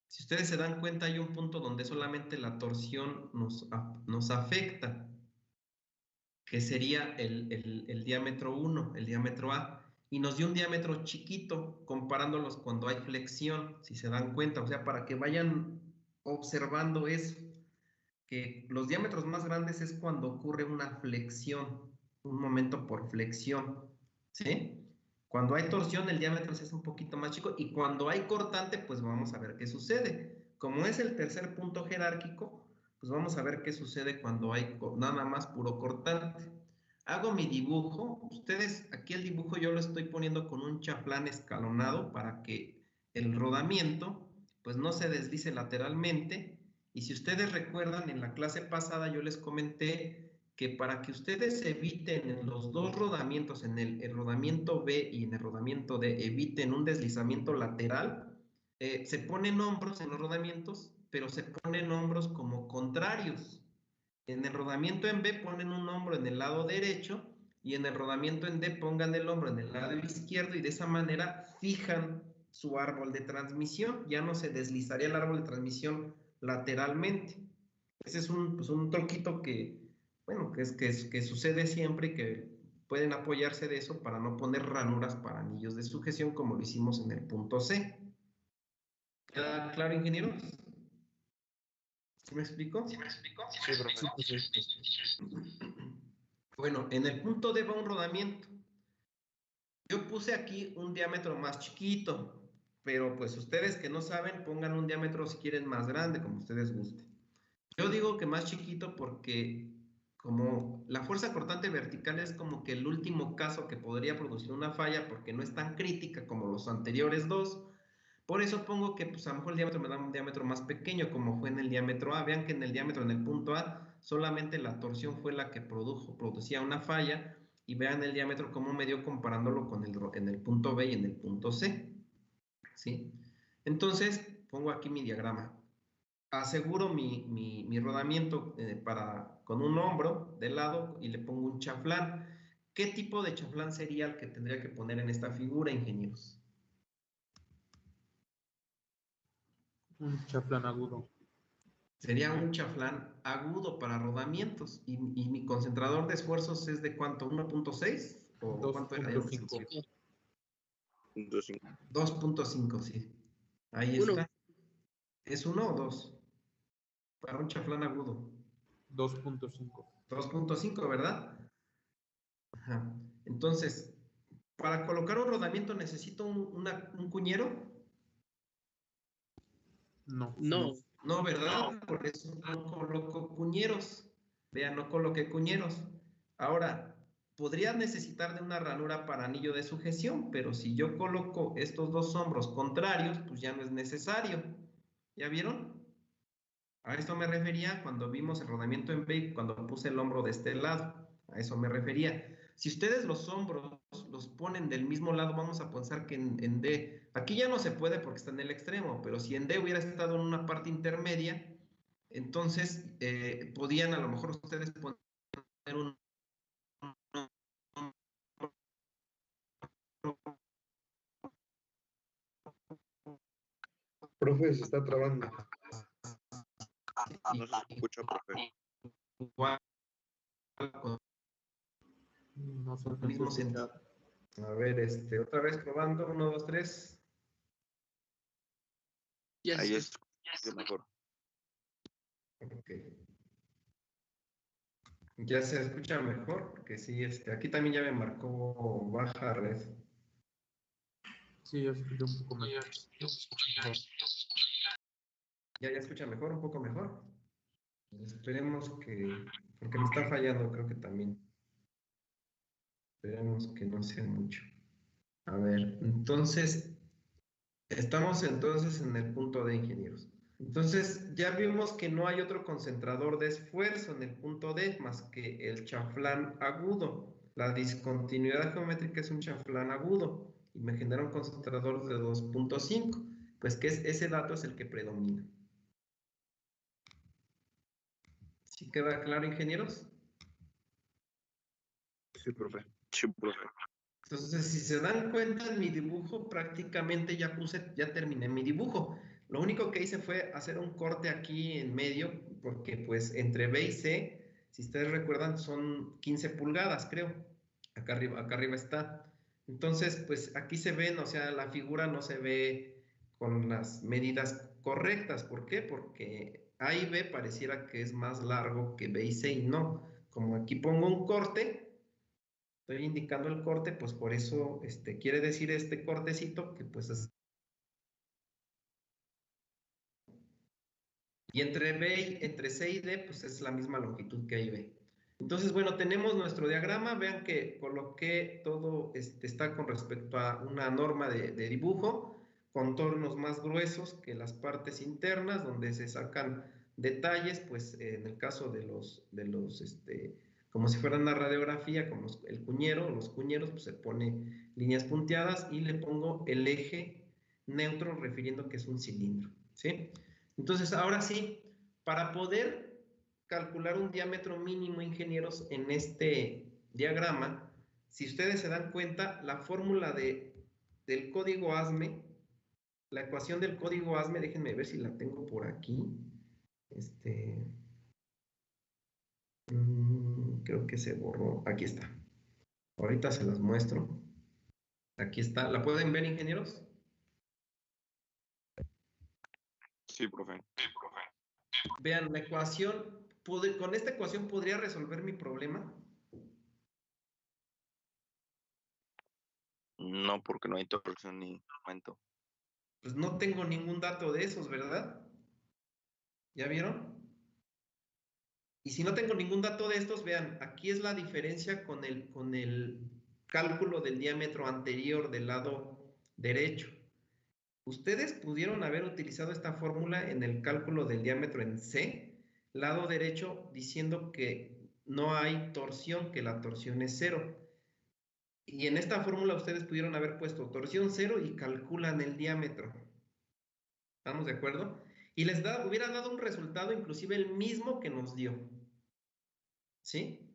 Si ustedes se dan cuenta, hay un punto donde solamente la torsión nos afecta, que sería el diámetro 1, el diámetro A, y nos dio un diámetro chiquito comparándolos cuando hay flexión, si se dan cuenta, o sea, para que vayan observando eso, que los diámetros más grandes es cuando ocurre una flexión, un momento por flexión, ¿sí? Cuando hay torsión, el diámetro se hace un poquito más chico, y cuando hay cortante, pues vamos a ver qué sucede. Como es el tercer punto jerárquico, pues vamos a ver qué sucede cuando hay nada más puro cortante. Hago mi dibujo, ustedes, aquí el dibujo yo lo estoy poniendo con un chaflán escalonado para que el rodamiento pues no se deslice lateralmente. Y si ustedes recuerdan, en la clase pasada yo les comenté que para que ustedes eviten en los dos rodamientos, en el rodamiento B y en el rodamiento D, eviten un deslizamiento lateral, se ponen hombros en los rodamientos, pero se ponen hombros como contrarios. En el rodamiento en B ponen un hombro en el lado derecho y en el rodamiento en D pongan el hombro en el lado izquierdo y de esa manera fijan su árbol de transmisión. Ya no se deslizaría el árbol de transmisión lateralmente. Ese es pues un truquito que, bueno, que sucede siempre y que pueden apoyarse de eso para no poner ranuras para anillos de sujeción como lo hicimos en el punto C. ¿Queda claro, ingenieros? ¿Sí me explico? Sí, profe. Bueno, en el punto D va un rodamiento. Yo puse aquí un diámetro más chiquito, pero pues ustedes que no saben, pongan un diámetro si quieren más grande, como ustedes gusten. Yo digo que más chiquito porque como la fuerza cortante vertical es como que el último caso que podría producir una falla porque no es tan crítica como los anteriores dos. Por eso pongo que pues a lo mejor el diámetro me da un diámetro más pequeño como fue en el diámetro A. Vean que en el diámetro, en el punto A, solamente la torsión fue la que producía una falla y vean el diámetro cómo me dio comparándolo con en el punto B y en el punto C. ¿Sí? Entonces, pongo aquí mi diagrama. Aseguro mi rodamiento con un hombro de lado y le pongo un chaflán. ¿Qué tipo de chaflán sería el que tendría que poner en esta figura, ingenieros? Un chaflán agudo. Sería un chaflán agudo para rodamientos. ¿Y mi concentrador de esfuerzos es de cuánto? ¿1.6? ¿O cuánto era? 2.5. 2.5, sí. Ahí Uno. está. ¿Es 1 o 2? Para un chaflán agudo. 2.5. 2.5, ¿verdad? Ajá. Entonces, para colocar un rodamiento necesito un cuñero. No. No. No, ¿verdad? Por eso no coloco cuñeros. Vean, no coloqué cuñeros. Ahora, podría necesitar de una ranura para anillo de sujeción, pero si yo coloco estos dos hombros contrarios, pues ya no es necesario. ¿Ya vieron? A esto me refería cuando vimos el rodamiento en B, cuando puse el hombro de este lado. A eso me refería. Si ustedes los hombros los ponen del mismo lado, vamos a pensar que en D, aquí ya no se puede porque está en el extremo, pero si en D hubiera estado en una parte intermedia, entonces podían a lo mejor ustedes poner un Profe, se está trabando. No se escucha, profe. igual con No se el alcanzó a mismo escuchar. sentido. A ver, otra vez probando, 1, 2, 3. Ya Ahí se es mejor. Ok. Ya se escucha mejor, porque sí, aquí también ya me marcó baja red. Sí, ya se escucha un poco mejor. ¿Ya escucha mejor, un poco mejor? Esperemos que, porque me está fallando, creo que también. Esperemos que no sea mucho. A ver, entonces, estamos entonces en el punto D, ingenieros. Entonces, ya vimos que no hay otro concentrador de esfuerzo en el punto D más que el chanflán agudo. La discontinuidad geométrica es un chanflán agudo y me genera un concentrador de 2.5. Pues que ese dato es el que predomina. ¿Sí queda claro, ingenieros? Sí, profe. Sí, profe. Entonces, si se dan cuenta en mi dibujo, prácticamente ya terminé mi dibujo. Lo único que hice fue hacer un corte aquí en medio, porque pues entre B y C, si ustedes recuerdan, son 15 pulgadas, creo. Acá arriba está. Entonces, pues aquí se ven, o sea, la figura no se ve con las medidas correctas. ¿Por qué? Porque A y B pareciera que es más largo que B y C y no. Como aquí pongo un corte, estoy indicando el corte, pues por eso quiere decir este cortecito que pues es... Y entre C y D, pues es la misma longitud que A y B. Entonces, bueno, tenemos nuestro diagrama. Vean que coloqué todo, está con respecto a una norma de dibujo, contornos más gruesos que las partes internas, donde se sacan detalles, pues en el caso de los como si fuera una radiografía, como el cuñero, los cuñeros, pues se pone líneas punteadas y le pongo el eje neutro refiriendo que es un cilindro, ¿sí? Entonces, ahora sí, para poder calcular un diámetro mínimo, ingenieros, en este diagrama, si ustedes se dan cuenta, la fórmula del código ASME, la ecuación del código ASME, déjenme ver si la tengo por aquí. Creo que se borró. Aquí está. Ahorita se las muestro. Aquí está. ¿La pueden ver, ingenieros? Sí, profe. Vean, la ecuación, con esta ecuación podría resolver mi problema. No, porque no hay torsión ni aumento. Pues no tengo ningún dato de esos, ¿verdad? ¿Ya vieron? Y si no tengo ningún dato de estos, vean, aquí es la diferencia con el cálculo del diámetro anterior del lado derecho. Ustedes pudieron haber utilizado esta fórmula en el cálculo del diámetro en C, lado derecho, diciendo que no hay torsión, que la torsión es 0. Y en esta fórmula ustedes pudieron haber puesto torsión 0 y calculan el diámetro. ¿Estamos de acuerdo? Y hubiera dado un resultado inclusive el mismo que nos dio. ¿Sí?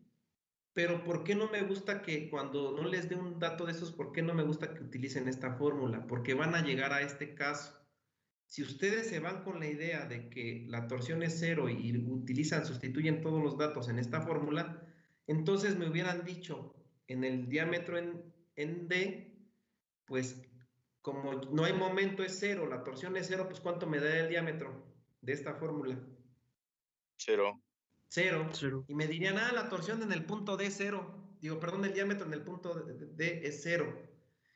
Pero ¿por qué no me gusta que cuando no les dé un dato de esos, por qué no me gusta que utilicen esta fórmula? Porque van a llegar a este caso. Si ustedes se van con la idea de que la torsión es 0 y sustituyen todos los datos en esta fórmula, entonces me hubieran dicho en el diámetro en D, pues como no hay momento es 0, la torsión es 0, pues ¿cuánto me da el diámetro de esta fórmula? 0. 0. Cero. Y me dirían, la torsión en el punto D es 0. Digo, perdón, el diámetro en el punto D es 0.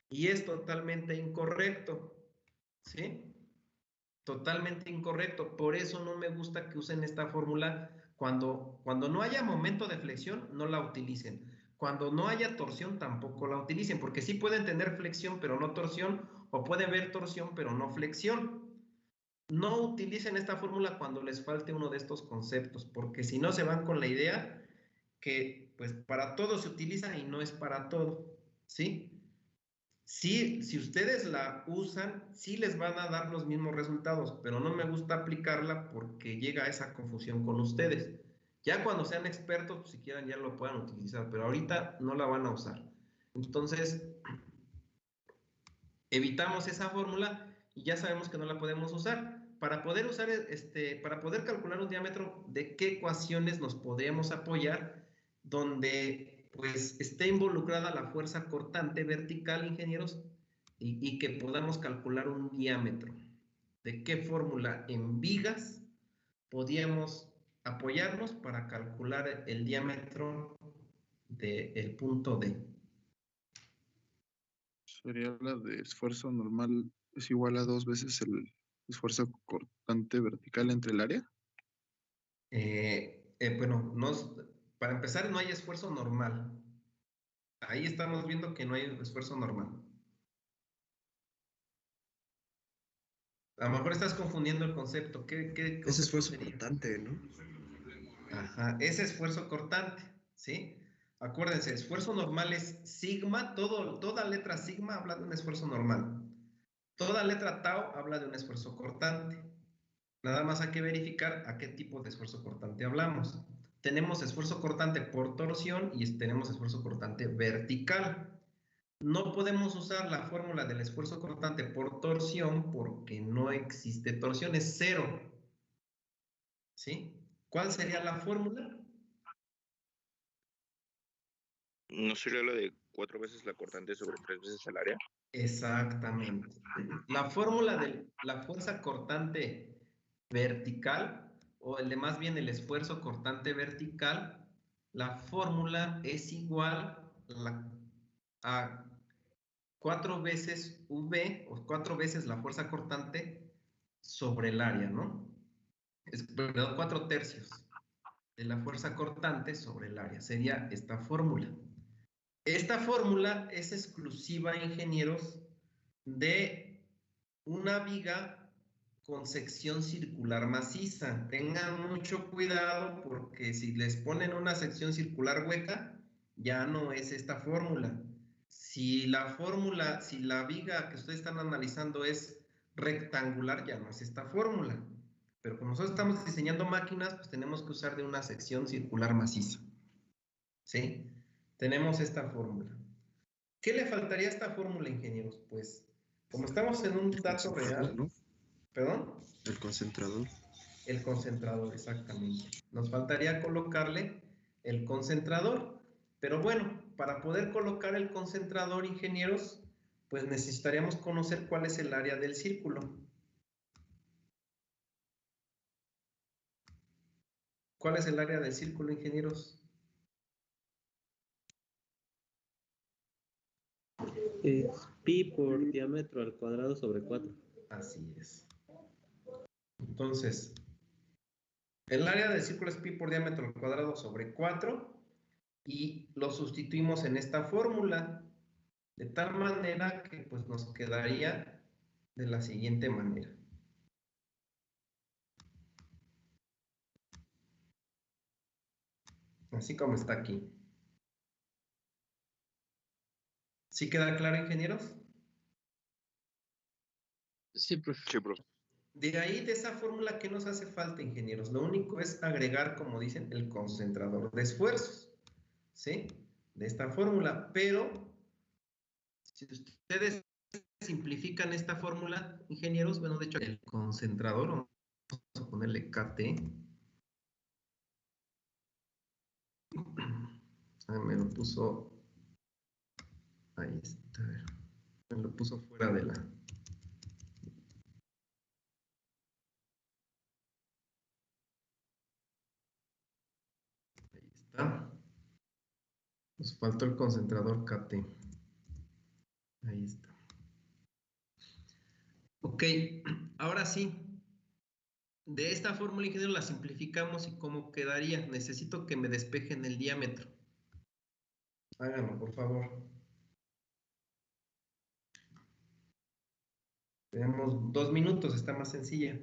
Y es totalmente incorrecto. ¿Sí? Totalmente incorrecto. Por eso no me gusta que usen esta fórmula. Cuando no haya momento de flexión, no la utilicen. Cuando no haya torsión, tampoco la utilicen. Porque sí pueden tener flexión, pero no torsión. O puede haber torsión, pero no flexión. No utilicen esta fórmula cuando les falte uno de estos conceptos, porque si no se van con la idea que pues para todo se utiliza y no es para todo, ¿sí? Sí, si ustedes la usan, sí les van a dar los mismos resultados, pero no me gusta aplicarla porque llega a esa confusión con ustedes. Ya cuando sean expertos, pues, si quieran ya lo puedan utilizar, pero ahorita no la van a usar. Entonces, evitamos esa fórmula y ya sabemos que no la podemos usar. Para poder usar, para poder calcular un diámetro, ¿de qué ecuaciones nos podríamos apoyar donde pues esté involucrada la fuerza cortante vertical, ingenieros, y que podamos calcular un diámetro? ¿De qué fórmula en vigas podíamos apoyarnos para calcular el diámetro del punto D? Sería la de esfuerzo normal es igual a 2 veces el esfuerzo cortante vertical entre el área. Bueno, para empezar, no hay esfuerzo normal. Ahí estamos viendo que no hay esfuerzo normal. A lo mejor estás confundiendo el concepto. ¿Qué Es concepto esfuerzo sería? cortante, ¿no? Ajá, es esfuerzo cortante, ¿sí? Acuérdense, esfuerzo normal es sigma, toda letra sigma habla de un esfuerzo normal. Toda letra tau habla de un esfuerzo cortante. Nada más hay que verificar a qué tipo de esfuerzo cortante hablamos. Tenemos esfuerzo cortante por torsión y tenemos esfuerzo cortante vertical. No podemos usar la fórmula del esfuerzo cortante por torsión porque no existe torsión, es cero. ¿Sí? ¿Cuál sería la fórmula? ¿No sería la de 4 veces la cortante sobre 3 veces el área? Exactamente. La fórmula de la fuerza cortante vertical, o el de más bien el esfuerzo cortante vertical, la fórmula es igual a 4 veces V, o 4 veces la fuerza cortante sobre el área, ¿no? Perdón, 4 tercios de la fuerza cortante sobre el área. Sería esta fórmula. Esta fórmula es exclusiva, ingenieros, de una viga con sección circular maciza. Tengan mucho cuidado porque si les ponen una sección circular hueca, ya no es esta fórmula. Si la viga que ustedes están analizando es rectangular, ya no es esta fórmula. Pero como nosotros estamos diseñando máquinas, pues tenemos que usar de una sección circular maciza. ¿Sí? Tenemos esta fórmula. ¿Qué le faltaría a esta fórmula, ingenieros? Pues, como estamos en un dato real, ¿No? ¿perdón? El concentrador. El concentrador, exactamente. Nos faltaría colocarle el concentrador. Pero bueno, para poder colocar el concentrador, ingenieros, pues necesitaríamos conocer cuál es el área del círculo. ¿Cuál es el área del círculo, ingenieros? Es pi por diámetro al cuadrado sobre 4. Así es. Entonces, el área del círculo es pi por diámetro al cuadrado sobre 4 y lo sustituimos en esta fórmula de tal manera que pues nos quedaría de la siguiente manera. Así como está aquí. ¿Sí queda claro, ingenieros? Sí, profe. Sí, profe. De ahí, de esa fórmula, ¿qué nos hace falta, ingenieros? Lo único es agregar, como dicen, el concentrador de esfuerzos, ¿sí? De esta fórmula, pero si ustedes simplifican esta fórmula, ingenieros, bueno, de hecho, el concentrador, vamos a ponerle KT. Me lo puso, ahí está, me lo puso fuera de la... Ahí está. Nos faltó el concentrador KT. Ahí está. Ok, ahora sí. De esta fórmula, ingeniero, la simplificamos y ¿cómo quedaría? Necesito que me despejen el diámetro. Háganlo, por favor. Tenemos 2 minutos, está más sencilla.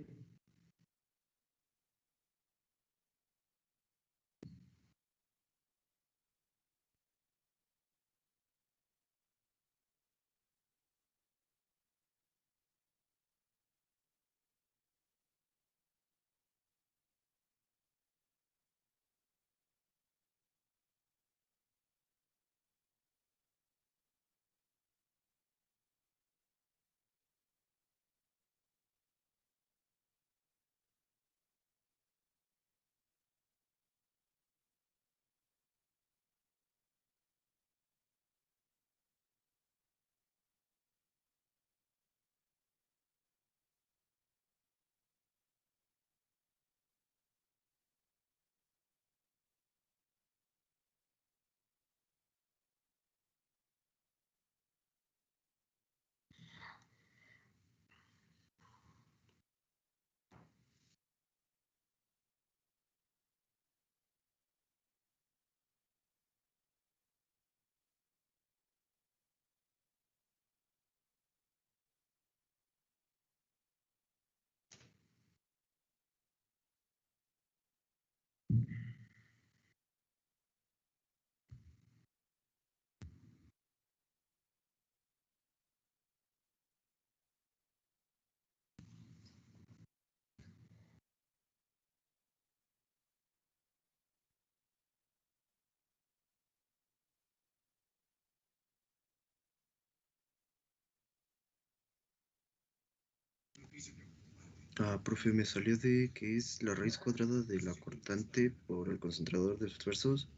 Profe, me salió de que es la raíz cuadrada de la cortante por el concentrador de esfuerzos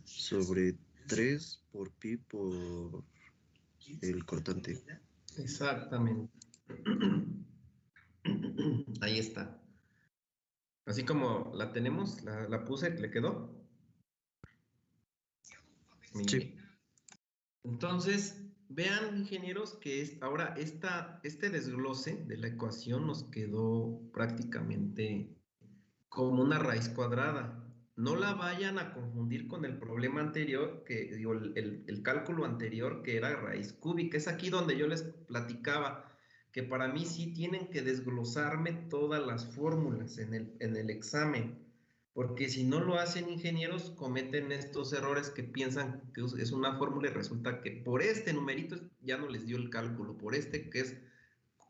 sobre 3 por pi por el cortante. Exactamente. Ahí está. Así como la tenemos, la puse, ¿le quedó? Muy Sí. bien. Entonces, vean, ingenieros, que ahora este desglose de la ecuación nos quedó prácticamente como una raíz cuadrada. No la vayan a confundir con el problema anterior, que digo, el cálculo anterior, que era raíz cúbica. Es aquí donde yo les platicaba que para mí sí tienen que desglosarme todas las fórmulas en el examen, porque si no lo hacen, ingenieros, cometen estos errores que piensan que es una fórmula y resulta que por este numerito ya no les dio el cálculo, por este que es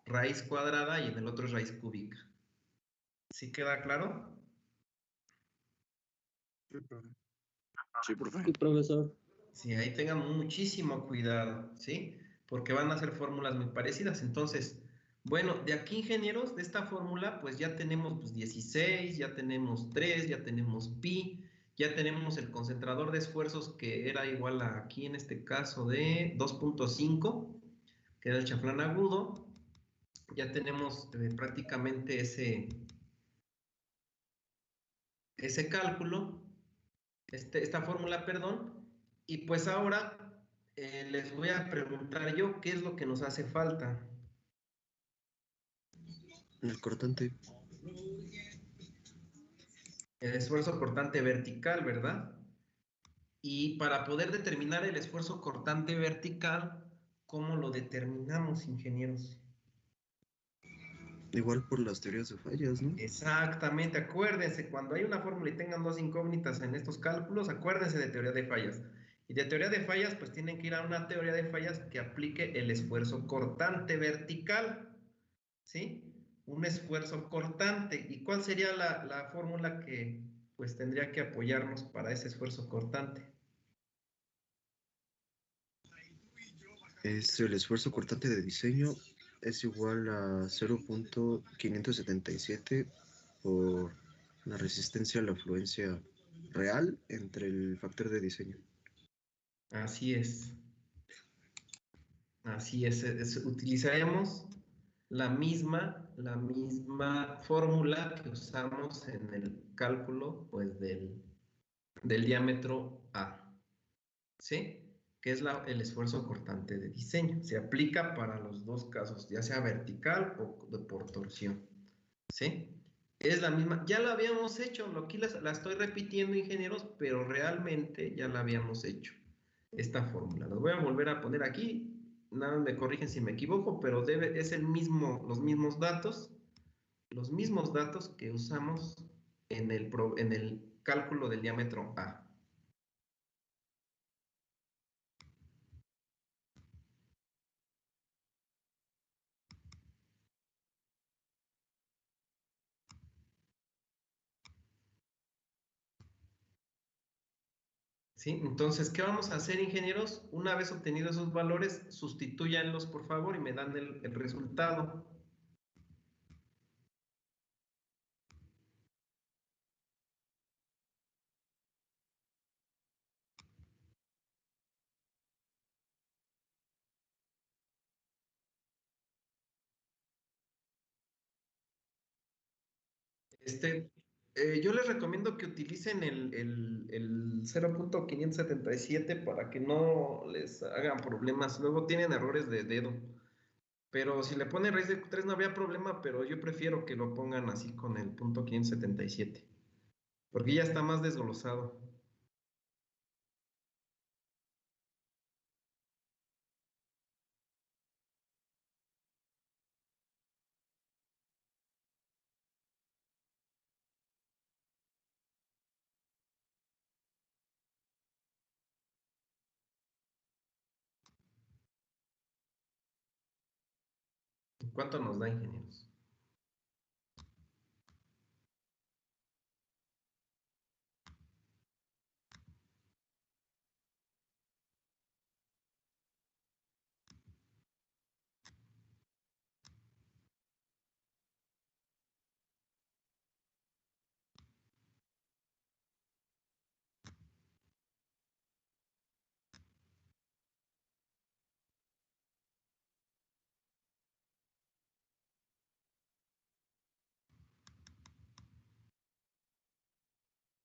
raíz cuadrada y en el otro es raíz cúbica. ¿Sí queda claro? Sí, profe. Sí, profesor. Sí, ahí tengan muchísimo cuidado, ¿sí? Porque van a ser fórmulas muy parecidas. Entonces, bueno, de aquí, ingenieros, de esta fórmula, pues ya tenemos pues, 16, ya tenemos 3, ya tenemos pi, ya tenemos el concentrador de esfuerzos que era igual a aquí en este caso de 2.5, que era el chaflán agudo. Ya tenemos prácticamente ese cálculo, esta fórmula, perdón, y pues ahora les voy a preguntar yo qué es lo que nos hace falta. El cortante. El esfuerzo cortante vertical, ¿verdad? Y para poder determinar el esfuerzo cortante vertical, ¿cómo lo determinamos, ingenieros? Igual por las teorías de fallas, ¿no? Exactamente, acuérdense, cuando hay una fórmula y tengan dos incógnitas en estos cálculos, acuérdense de teoría de fallas. Y de teoría de fallas, pues tienen que ir a una teoría de fallas que aplique el esfuerzo cortante vertical, ¿sí? Un esfuerzo cortante. ¿Y cuál sería la fórmula que pues tendría que apoyarnos para ese esfuerzo cortante? Es el esfuerzo cortante de diseño es igual a 0.577 por la resistencia a la afluencia real entre el factor de diseño. Así es. Así es, utilizaremos la misma fórmula que usamos en el cálculo pues, del diámetro A, ¿sí? Que es el esfuerzo cortante de diseño. Se aplica para los dos casos, ya sea vertical o por torsión, ¿sí? Es la misma, ya la habíamos hecho, aquí la estoy repitiendo, ingenieros, pero realmente ya la habíamos hecho, esta fórmula. Los voy a volver a poner aquí, nada más me corrigen si me equivoco, pero es los mismos datos que usamos en el cálculo del diámetro A. ¿Sí? Entonces, ¿qué vamos a hacer, ingenieros? Una vez obtenidos esos valores, sustitúyanlos, por favor, y me dan el resultado. Yo les recomiendo que utilicen el 0.577 para que no les hagan problemas. Luego tienen errores de dedo. Pero si le ponen raíz de 3 no había problema, pero yo prefiero que lo pongan así con el punto 577, porque ya está más desglosado. ¿Cuánto nos da, ingenieros?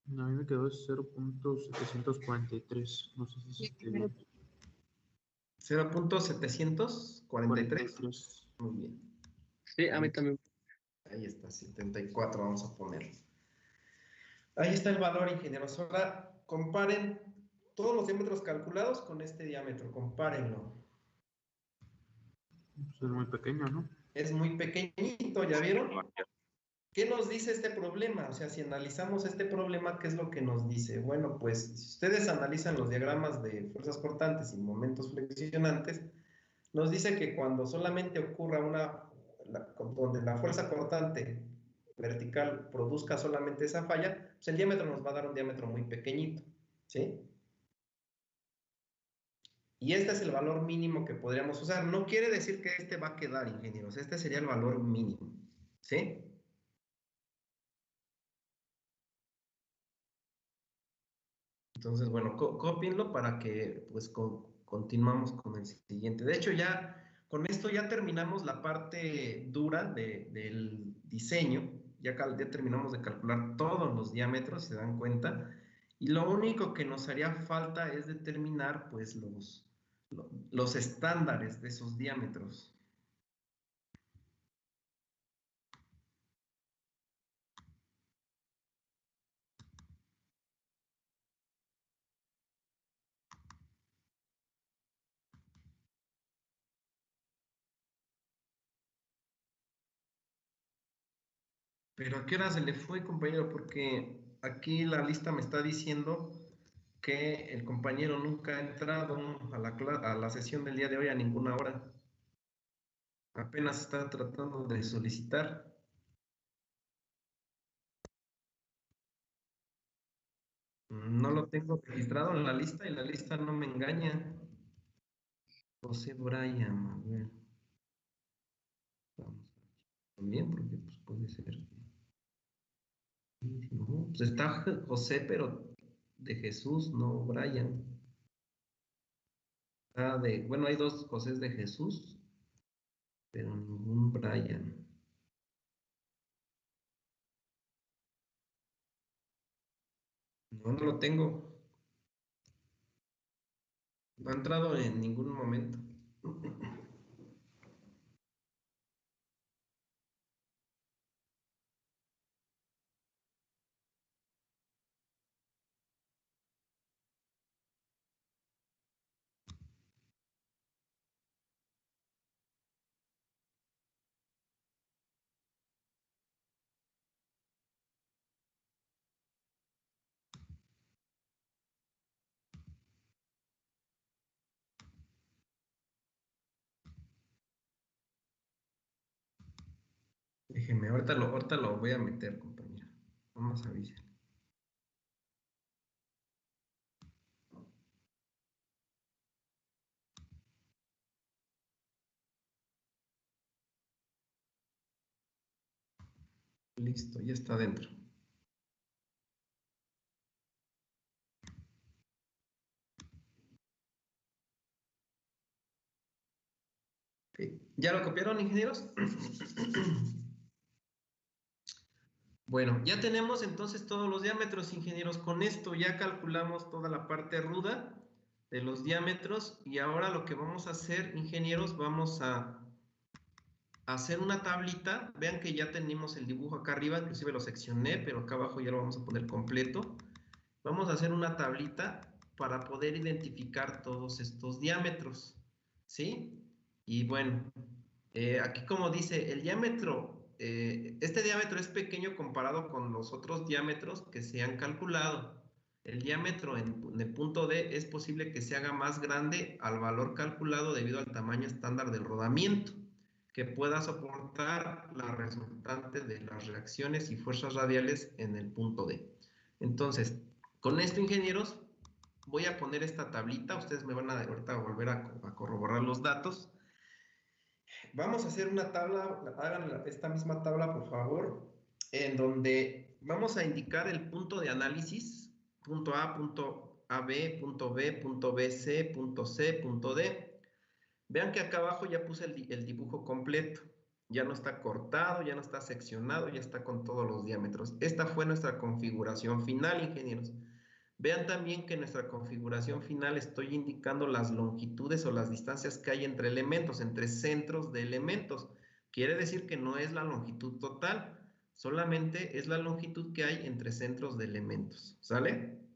No, a mí me quedó 0.743. No sé si esté bien. 0.743. 43. Muy bien. Sí, a mí también. Ahí está, 74 vamos a poner. Ahí está el valor, ingenieros. Ahora comparen todos los diámetros calculados con este diámetro. Compárenlo. Pues es muy pequeño, ¿no? Es muy pequeñito, ¿ya vieron? ¿Qué nos dice este problema? O sea, si analizamos este problema, ¿qué es lo que nos dice? Bueno, pues si ustedes analizan los diagramas de fuerzas cortantes y momentos flexionantes, nos dice que cuando solamente ocurra donde la fuerza cortante vertical produzca solamente esa falla, pues el diámetro nos va a dar un diámetro muy pequeñito, ¿sí? Y este es el valor mínimo que podríamos usar. No quiere decir que este va a quedar, ingenieros. Este sería el valor mínimo, ¿sí? Entonces, bueno, cópienlo para que pues continuamos con el siguiente. De hecho, ya con esto ya terminamos la parte dura del diseño. Ya terminamos de calcular todos los diámetros, si se dan cuenta. Y lo único que nos haría falta es determinar pues los estándares de esos diámetros. Pero ¿a qué hora se le fue, compañero? Porque aquí la lista me está diciendo que el compañero nunca ha entrado a la sesión del día de hoy a ninguna hora. Apenas está tratando de solicitar. No lo tengo registrado en la lista y la lista no me engaña. José Brian, a ver. Vamos a ver también, porque pues, puede ser que... No, pues está José, pero de Jesús, no Brian. Bueno, hay dos Josés de Jesús, pero ningún Brian. No, no lo tengo. No ha entrado en ningún momento. Déjeme, ahorita lo voy a meter, compañero. Vamos a avisar. Listo, ya está dentro. Okay. ¿Ya lo copiaron, ingenieros? Bueno, ya tenemos entonces todos los diámetros, ingenieros. Con esto ya calculamos toda la parte ruda de los diámetros y ahora lo que vamos a hacer, ingenieros, vamos a hacer una tablita. Vean que ya tenemos el dibujo acá arriba, inclusive lo seccioné, pero acá abajo ya lo vamos a poner completo. Vamos a hacer una tablita para poder identificar todos estos diámetros, ¿sí? Y bueno, aquí como dice, el diámetro, este diámetro es pequeño comparado con los otros diámetros que se han calculado. El diámetro en el punto D es posible que se haga más grande al valor calculado debido al tamaño estándar del rodamiento, que pueda soportar la resultante de las reacciones y fuerzas radiales en el punto D. Entonces, con esto, ingenieros, voy a poner esta tablita. Ustedes me van a ahorita volver a corroborar los datos. Vamos a hacer una tabla, hagan esta misma tabla, por favor, en donde vamos a indicar el punto de análisis, punto A, punto AB, punto B, punto BC, punto C, punto D. Vean que acá abajo ya puse el dibujo completo. Ya no está cortado, ya no está seccionado, ya está con todos los diámetros. Esta fue nuestra configuración final, ingenieros. Vean también que en nuestra configuración final estoy indicando las longitudes o las distancias que hay entre elementos, entre centros de elementos. Quiere decir que no es la longitud total, solamente es la longitud que hay entre centros de elementos. ¿Sale?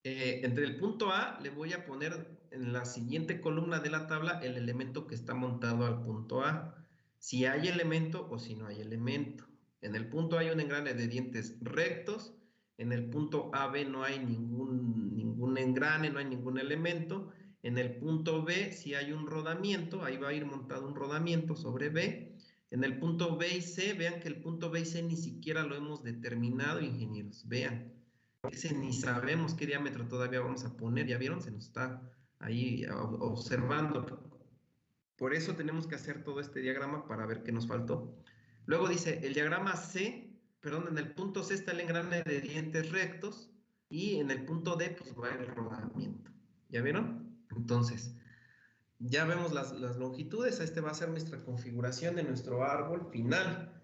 Entre el punto A le voy a poner en la siguiente columna de la tabla el elemento que está montado al punto A. Si hay elemento o si no hay elemento. En el punto A hay un engrane de dientes rectos. En el punto AB no hay ningún engrane, no hay ningún elemento. En el punto B si hay un rodamiento, ahí va a ir montado un rodamiento sobre B. En el punto B y C, vean que el punto B y C ni siquiera lo hemos determinado, ingenieros. Vean. Ese ni sabemos qué diámetro todavía vamos a poner, ¿ya vieron? Se nos está ahí observando. Por eso tenemos que hacer todo este diagrama para ver qué nos faltó. Luego dice, el diagrama C, perdón, en el punto C está el engrane de dientes rectos y en el punto D pues va el rodamiento. ¿Ya vieron? Entonces, ya vemos las longitudes, este va a ser nuestra configuración de nuestro árbol final.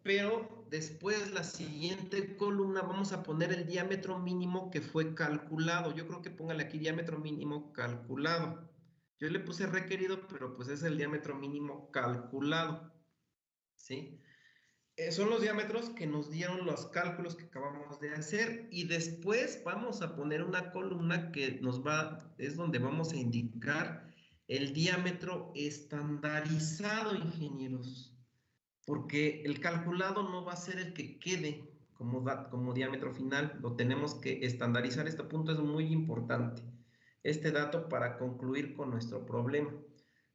Pero después la siguiente columna vamos a poner el diámetro mínimo que fue calculado. Yo creo que póngale aquí diámetro mínimo calculado. Yo le puse requerido, pero pues es el diámetro mínimo calculado. ¿Sí? Son los diámetros que nos dieron los cálculos que acabamos de hacer y después vamos a poner una columna que es donde vamos a indicar el diámetro estandarizado, ingenieros. Porque el calculado no va a ser el que quede como diámetro final, lo tenemos que estandarizar. Este punto es muy importante, este dato para concluir con nuestro problema.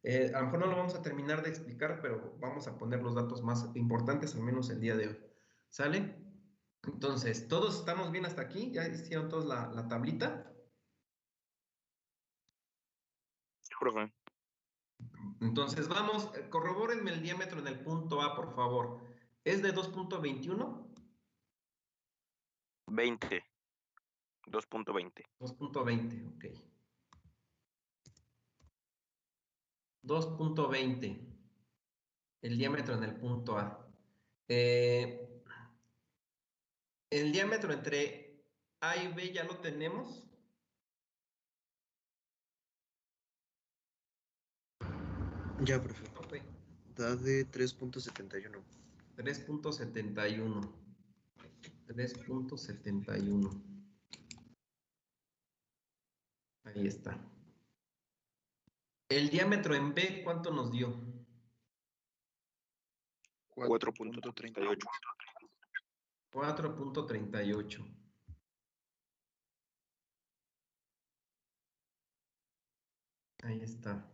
A lo mejor no lo vamos a terminar de explicar, pero vamos a poner los datos más importantes, al menos el día de hoy. ¿Sale? Entonces, ¿todos estamos bien hasta aquí? ¿Ya hicieron todos la tablita? Sí, profe. Entonces, vamos, corrobórenme el diámetro en el punto A, por favor. ¿Es de 2.21? 20. 2.20. 2.20, ok. 2.20. El diámetro en el punto A. El diámetro entre A y B ya lo tenemos. Ya, profe. Ok. Da de 3.71. 3.71. 3.71. Ahí está. El diámetro en B, ¿cuánto nos dio? 4.38. 4.38. Ahí está.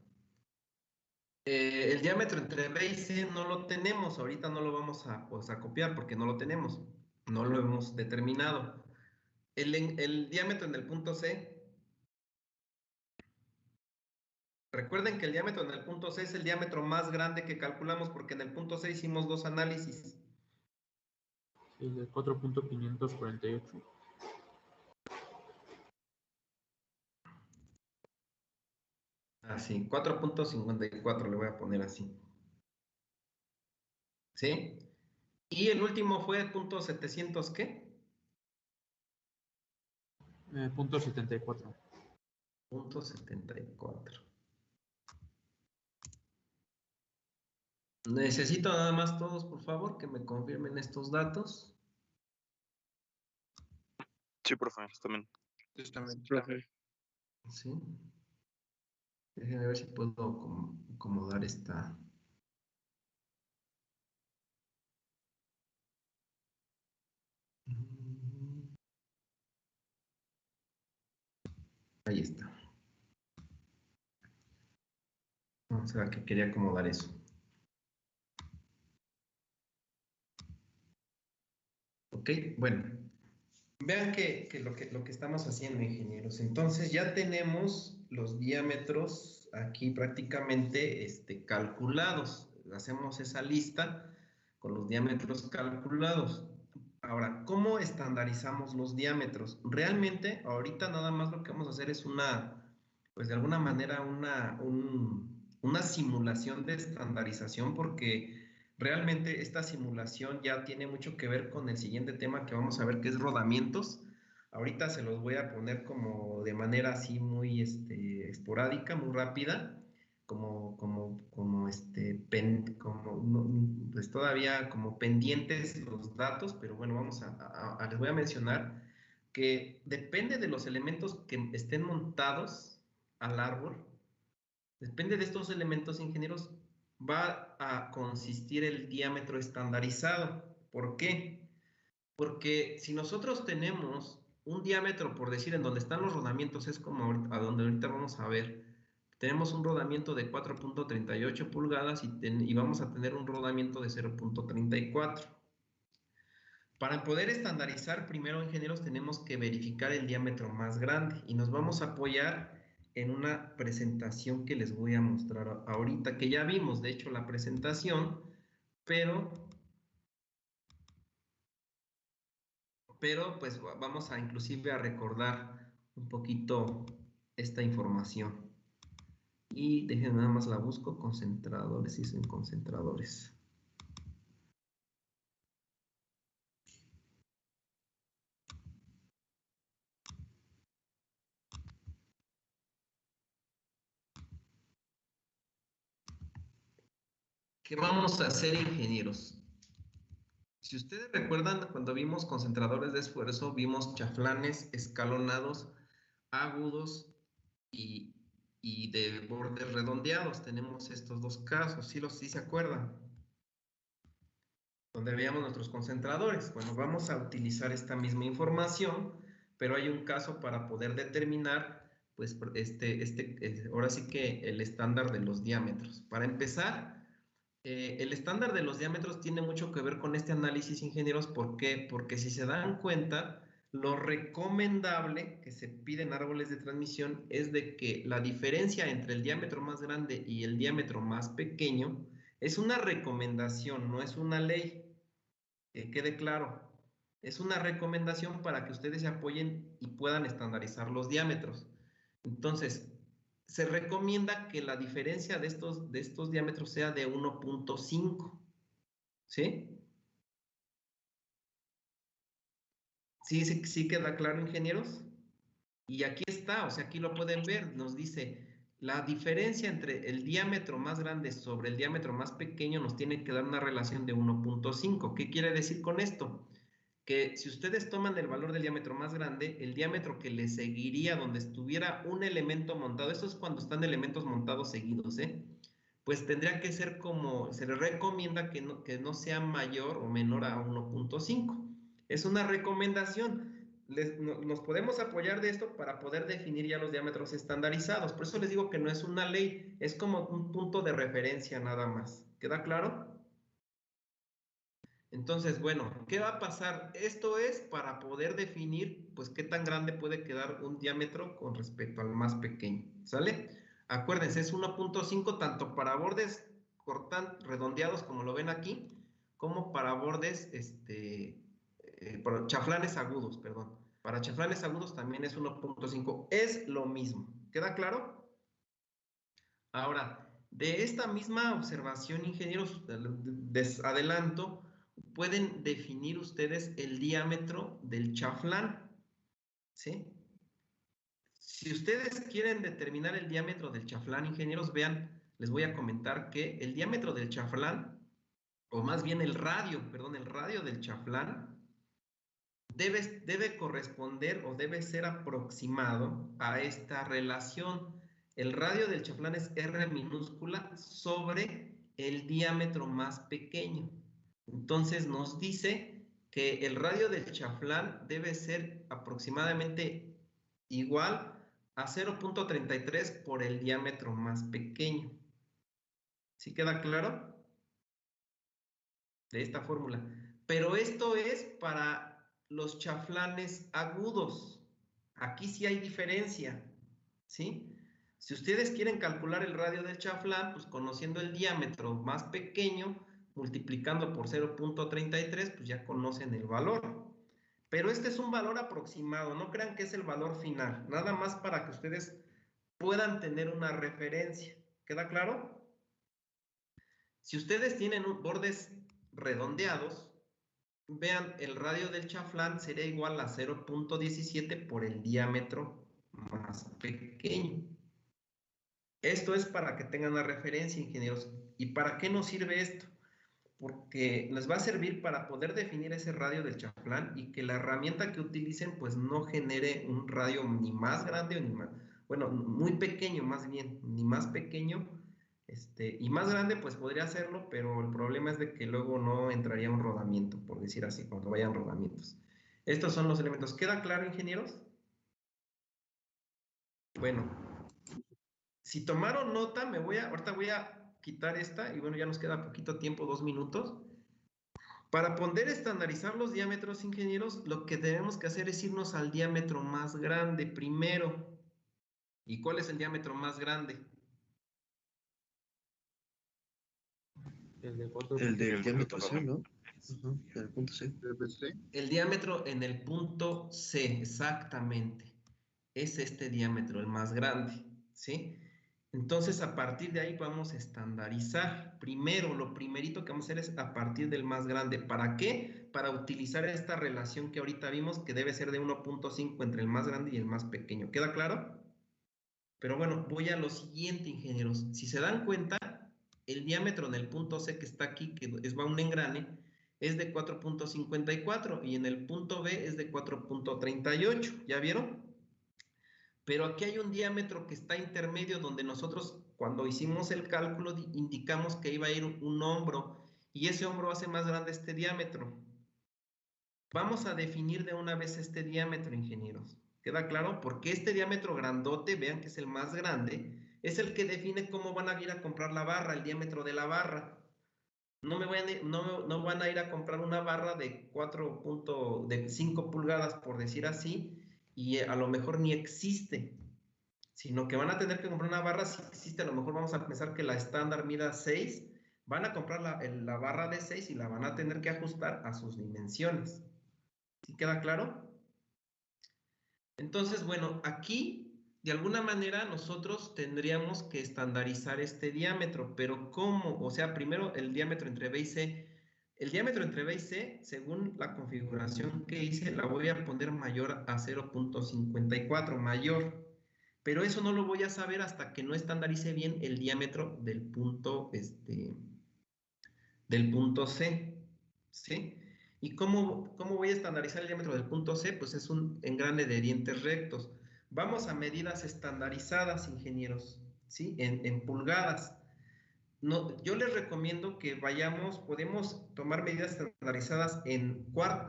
El diámetro entre B y C no lo tenemos, ahorita no lo vamos a copiar porque no lo tenemos, no lo hemos determinado. El diámetro en el punto C, recuerden que el diámetro en el punto C es el diámetro más grande que calculamos porque en el punto C hicimos dos análisis. Sí, de 4.548. Así, 4.54 le voy a poner así. ¿Sí? Y el último fue punto 700, ¿qué? Punto 74. Punto 74. Necesito nada más todos, por favor, que me confirmen estos datos. Sí, profe, también. Profe. Sí. Déjenme ver si puedo acomodar esta. Ahí está. Vamos a ver que quería acomodar eso. Ok, bueno. Vean que lo que estamos haciendo, ingenieros. Entonces ya tenemos los diámetros aquí prácticamente calculados. Hacemos esa lista con los diámetros calculados. Ahora, ¿cómo estandarizamos los diámetros? Realmente, ahorita nada más lo que vamos a hacer es pues de alguna manera, una simulación de estandarización, porque realmente esta simulación ya tiene mucho que ver con el siguiente tema que vamos a ver, que es rodamientos. Ahorita se los voy a poner como de manera así muy esporádica, muy rápida, pues todavía como pendientes los datos, pero bueno, les voy a mencionar que depende de los elementos que estén montados al árbol, depende de estos elementos, ingenieros, va a consistir el diámetro estandarizado. ¿Por qué? Porque si nosotros tenemos un diámetro, por decir, en donde están los rodamientos, es como a donde ahorita vamos a ver, tenemos un rodamiento de 4.38 pulgadas y vamos a tener un rodamiento de 0.34. Para poder estandarizar, primero, ingenieros, tenemos que verificar el diámetro más grande y nos vamos a apoyar en una presentación que les voy a mostrar ahorita, que ya vimos, de hecho, la presentación, pero pues vamos a inclusive a recordar un poquito esta información. Y déjenme nada más la busco, concentradores, y son concentradores. ¿Qué vamos a hacer, ingenieros? Si ustedes recuerdan, cuando vimos concentradores de esfuerzo, vimos chaflanes escalonados, agudos y de bordes redondeados. Tenemos estos dos casos, ¿sí se acuerdan? Donde veíamos nuestros concentradores. Bueno, vamos a utilizar esta misma información, pero hay un caso para poder determinar, pues, ahora sí que el estándar de los diámetros. Para empezar, el estándar de los diámetros tiene mucho que ver con este análisis, ingenieros. ¿Por qué? Porque si se dan cuenta, lo recomendable que se pide en árboles de transmisión es de que la diferencia entre el diámetro más grande y el diámetro más pequeño es una recomendación, no es una ley. Que quede claro, es una recomendación para que ustedes se apoyen y puedan estandarizar los diámetros. Entonces, se recomienda que la diferencia de estos diámetros sea de 1.5, ¿sí? ¿Sí queda claro, ingenieros? Y aquí está, o sea, aquí lo pueden ver, nos dice, la diferencia entre el diámetro más grande sobre el diámetro más pequeño nos tiene que dar una relación de 1.5. ¿Qué quiere decir con esto? Que si ustedes toman el valor del diámetro más grande, el diámetro que le seguiría donde estuviera un elemento montado, eso es cuando están elementos montados seguidos, pues tendría que ser como, se le recomienda que no sea mayor o menor a 1.5. Es una recomendación. Nos podemos apoyar de esto para poder definir ya los diámetros estandarizados. Por eso les digo que no es una ley, es como un punto de referencia nada más. ¿Queda claro? Entonces, bueno, ¿qué va a pasar? Esto es para poder definir, pues, qué tan grande puede quedar un diámetro con respecto al más pequeño, ¿sale? Acuérdense, es 1.5 tanto para bordes redondeados, como lo ven aquí, como para bordes, para chaflanes agudos, perdón. Para chaflanes agudos también es 1.5, es lo mismo. ¿Queda claro? Ahora, de esta misma observación, ingenieros, les adelanto, pueden definir ustedes el diámetro del chaflán, ¿sí? Si ustedes quieren determinar el diámetro del chaflán, ingenieros, vean, les voy a comentar que el diámetro del chaflán, o más bien el radio del chaflán, debe corresponder o debe ser aproximado a esta relación. El radio del chaflán es R minúscula sobre el diámetro más pequeño. Entonces nos dice que el radio del chaflán debe ser aproximadamente igual a 0.33 por el diámetro más pequeño. ¿Sí queda claro? De esta fórmula. Pero esto es para los chaflanes agudos. Aquí sí hay diferencia, ¿sí? Si ustedes quieren calcular el radio del chaflán, pues conociendo el diámetro más pequeño, multiplicando por 0.33, pues ya conocen el valor. Pero este es un valor aproximado, no crean que es el valor final, nada más para que ustedes puedan tener una referencia. ¿Queda claro? Si ustedes tienen bordes redondeados, vean, el radio del chaflán sería igual a 0.17 por el diámetro más pequeño. Esto es para que tengan una referencia, ingenieros. ¿Y para qué nos sirve esto? Porque les va a servir para poder definir ese radio del chaflán y que la herramienta que utilicen pues no genere un radio ni más grande o ni más, bueno, muy pequeño más bien, ni más pequeño, y más grande pues podría hacerlo, pero el problema es de que luego no entraría un rodamiento, por decir así, cuando vayan rodamientos. Estos son los elementos. ¿Queda claro, ingenieros? Bueno, si tomaron nota, ahorita voy a quitar esta y bueno, ya nos queda poquito tiempo, 2 minutos. Para poder estandarizar los diámetros, ingenieros, lo que tenemos que hacer es irnos al diámetro más grande primero. ¿Y cuál es el diámetro más grande? El de 4. El del diámetro C, ¿no? Ajá, el punto C. BBC. El diámetro en el punto C, exactamente. Es este diámetro, el más grande, ¿sí? Entonces, a partir de ahí vamos a estandarizar. Primero, lo primerito que vamos a hacer es a partir del más grande. ¿Para qué? Para utilizar esta relación que ahorita vimos, que debe ser de 1.5 entre el más grande y el más pequeño. ¿Queda claro? Pero bueno, voy a lo siguiente, ingenieros. Si se dan cuenta, el diámetro en el punto C que está aquí, que va un engrane, es de 4.54 y en el punto B es de 4.38. ¿Ya vieron? Pero aquí hay un diámetro que está intermedio donde nosotros cuando hicimos el cálculo indicamos que iba a ir un hombro y ese hombro hace más grande este diámetro. Vamos a definir de una vez este diámetro, ingenieros. ¿Queda claro? Porque este diámetro grandote, vean que es el más grande, es el que define cómo van a ir a comprar la barra, el diámetro de la barra. No van a ir a comprar una barra de 5 pulgadas, por decir así, y a lo mejor ni existe, sino que van a tener que comprar una barra, si existe, a lo mejor vamos a pensar que la estándar mida 6, van a comprar la barra de 6 y la van a tener que ajustar a sus dimensiones. ¿Sí queda claro? Entonces, bueno, aquí, de alguna manera, nosotros tendríamos que estandarizar este diámetro, pero ¿cómo? O sea, primero el diámetro entre B y C. El diámetro entre B y C, según la configuración que hice, la voy a poner mayor a 0.54, mayor. Pero eso no lo voy a saber hasta que no estandarice bien el diámetro del punto C, ¿sí? ¿Y cómo voy a estandarizar el diámetro del punto C? Pues es un engrane de dientes rectos. Vamos a medidas estandarizadas, ingenieros, ¿sí? En pulgadas. No, yo les recomiendo que podemos tomar medidas estandarizadas en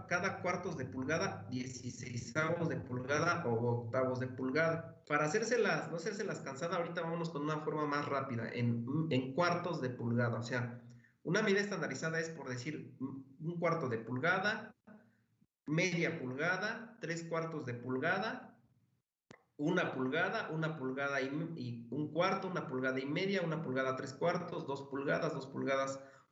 cada cuartos de pulgada, 16avos de pulgada o octavos de pulgada. Para no hacérselas cansada, ahorita vámonos con una forma más rápida, en cuartos de pulgada. O sea, una medida estandarizada es, por decir, un cuarto de pulgada, media pulgada, 3/4 de pulgada, una pulgada y un cuarto, 1,5 pulgadas, 1 pulgada 3/4, 2 pulgadas,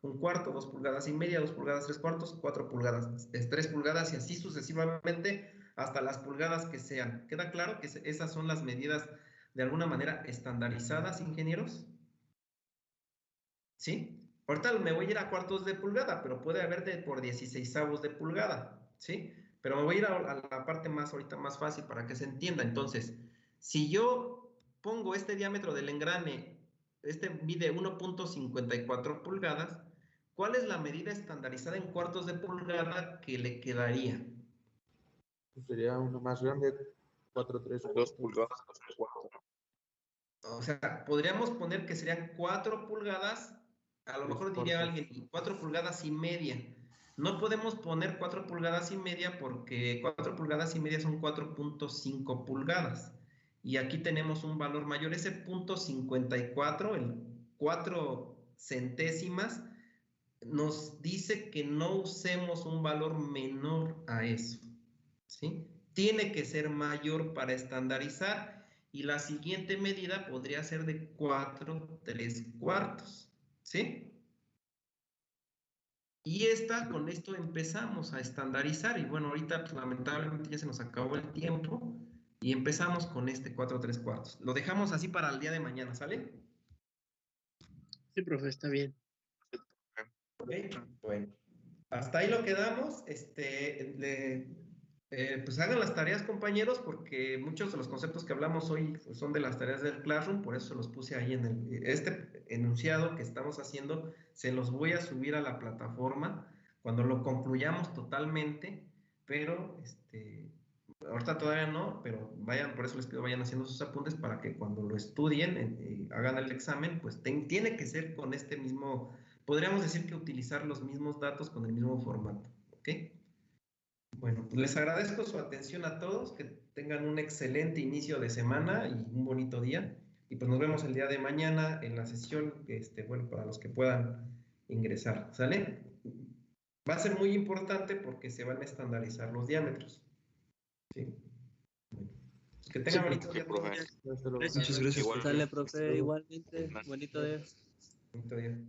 1/4, 2,5 pulgadas, 2 pulgadas 3/4, 4 pulgadas, 3 pulgadas y así sucesivamente hasta las pulgadas que sean. ¿Queda claro que esas son las medidas de alguna manera estandarizadas, ingenieros? ¿Sí? Ahorita me voy a ir a cuartos de pulgada, pero puede haber por 16avos de pulgada, ¿sí? Pero me voy a ir a la parte ahorita más fácil para que se entienda. Entonces, si yo pongo este diámetro del engrane, mide 1.54 pulgadas, ¿cuál es la medida estandarizada en cuartos de pulgada que le quedaría? Pues sería uno más grande, 4.3. 2 pulgadas, 2/4. O sea, podríamos poner que serían 4 pulgadas, a lo mejor diría alguien, 4 pulgadas y media. No podemos poner 4 pulgadas y media porque 4 pulgadas y media son 4.5 pulgadas. Y aquí tenemos un valor mayor, ese 0.54, el 4 centésimas, nos dice que no usemos un valor menor a eso, ¿sí? Tiene que ser mayor para estandarizar. Y la siguiente medida podría ser de 4/3, ¿sí? Y con esto empezamos a estandarizar. Y bueno, ahorita pues, lamentablemente ya se nos acabó el tiempo y empezamos con este 4/3. Lo dejamos así para el día de mañana, ¿sale? Sí, profe, está bien. Ok, bueno. Hasta ahí lo quedamos. Pues hagan las tareas, compañeros, porque muchos de los conceptos que hablamos hoy pues, son de las tareas del Classroom, por eso los puse ahí en este enunciado que estamos haciendo, se los voy a subir a la plataforma cuando lo concluyamos totalmente, pero ahorita todavía no, pero vayan, por eso les pido vayan haciendo sus apuntes para que cuando lo estudien, hagan el examen, pues tiene que ser con este mismo, podríamos decir que utilizar los mismos datos con el mismo formato, ¿ok? Bueno, pues les agradezco su atención a todos, que tengan un excelente inicio de semana y un bonito día. Y pues nos vemos el día de mañana en la sesión, bueno, para los que puedan ingresar, ¿sale? Va a ser muy importante porque se van a estandarizar los diámetros. ¿Sí? Bueno, pues que tengan bonito día. Hasta luego. Muchas gracias. Igual. Sale, profe, igualmente. Bonito día. Bonito día.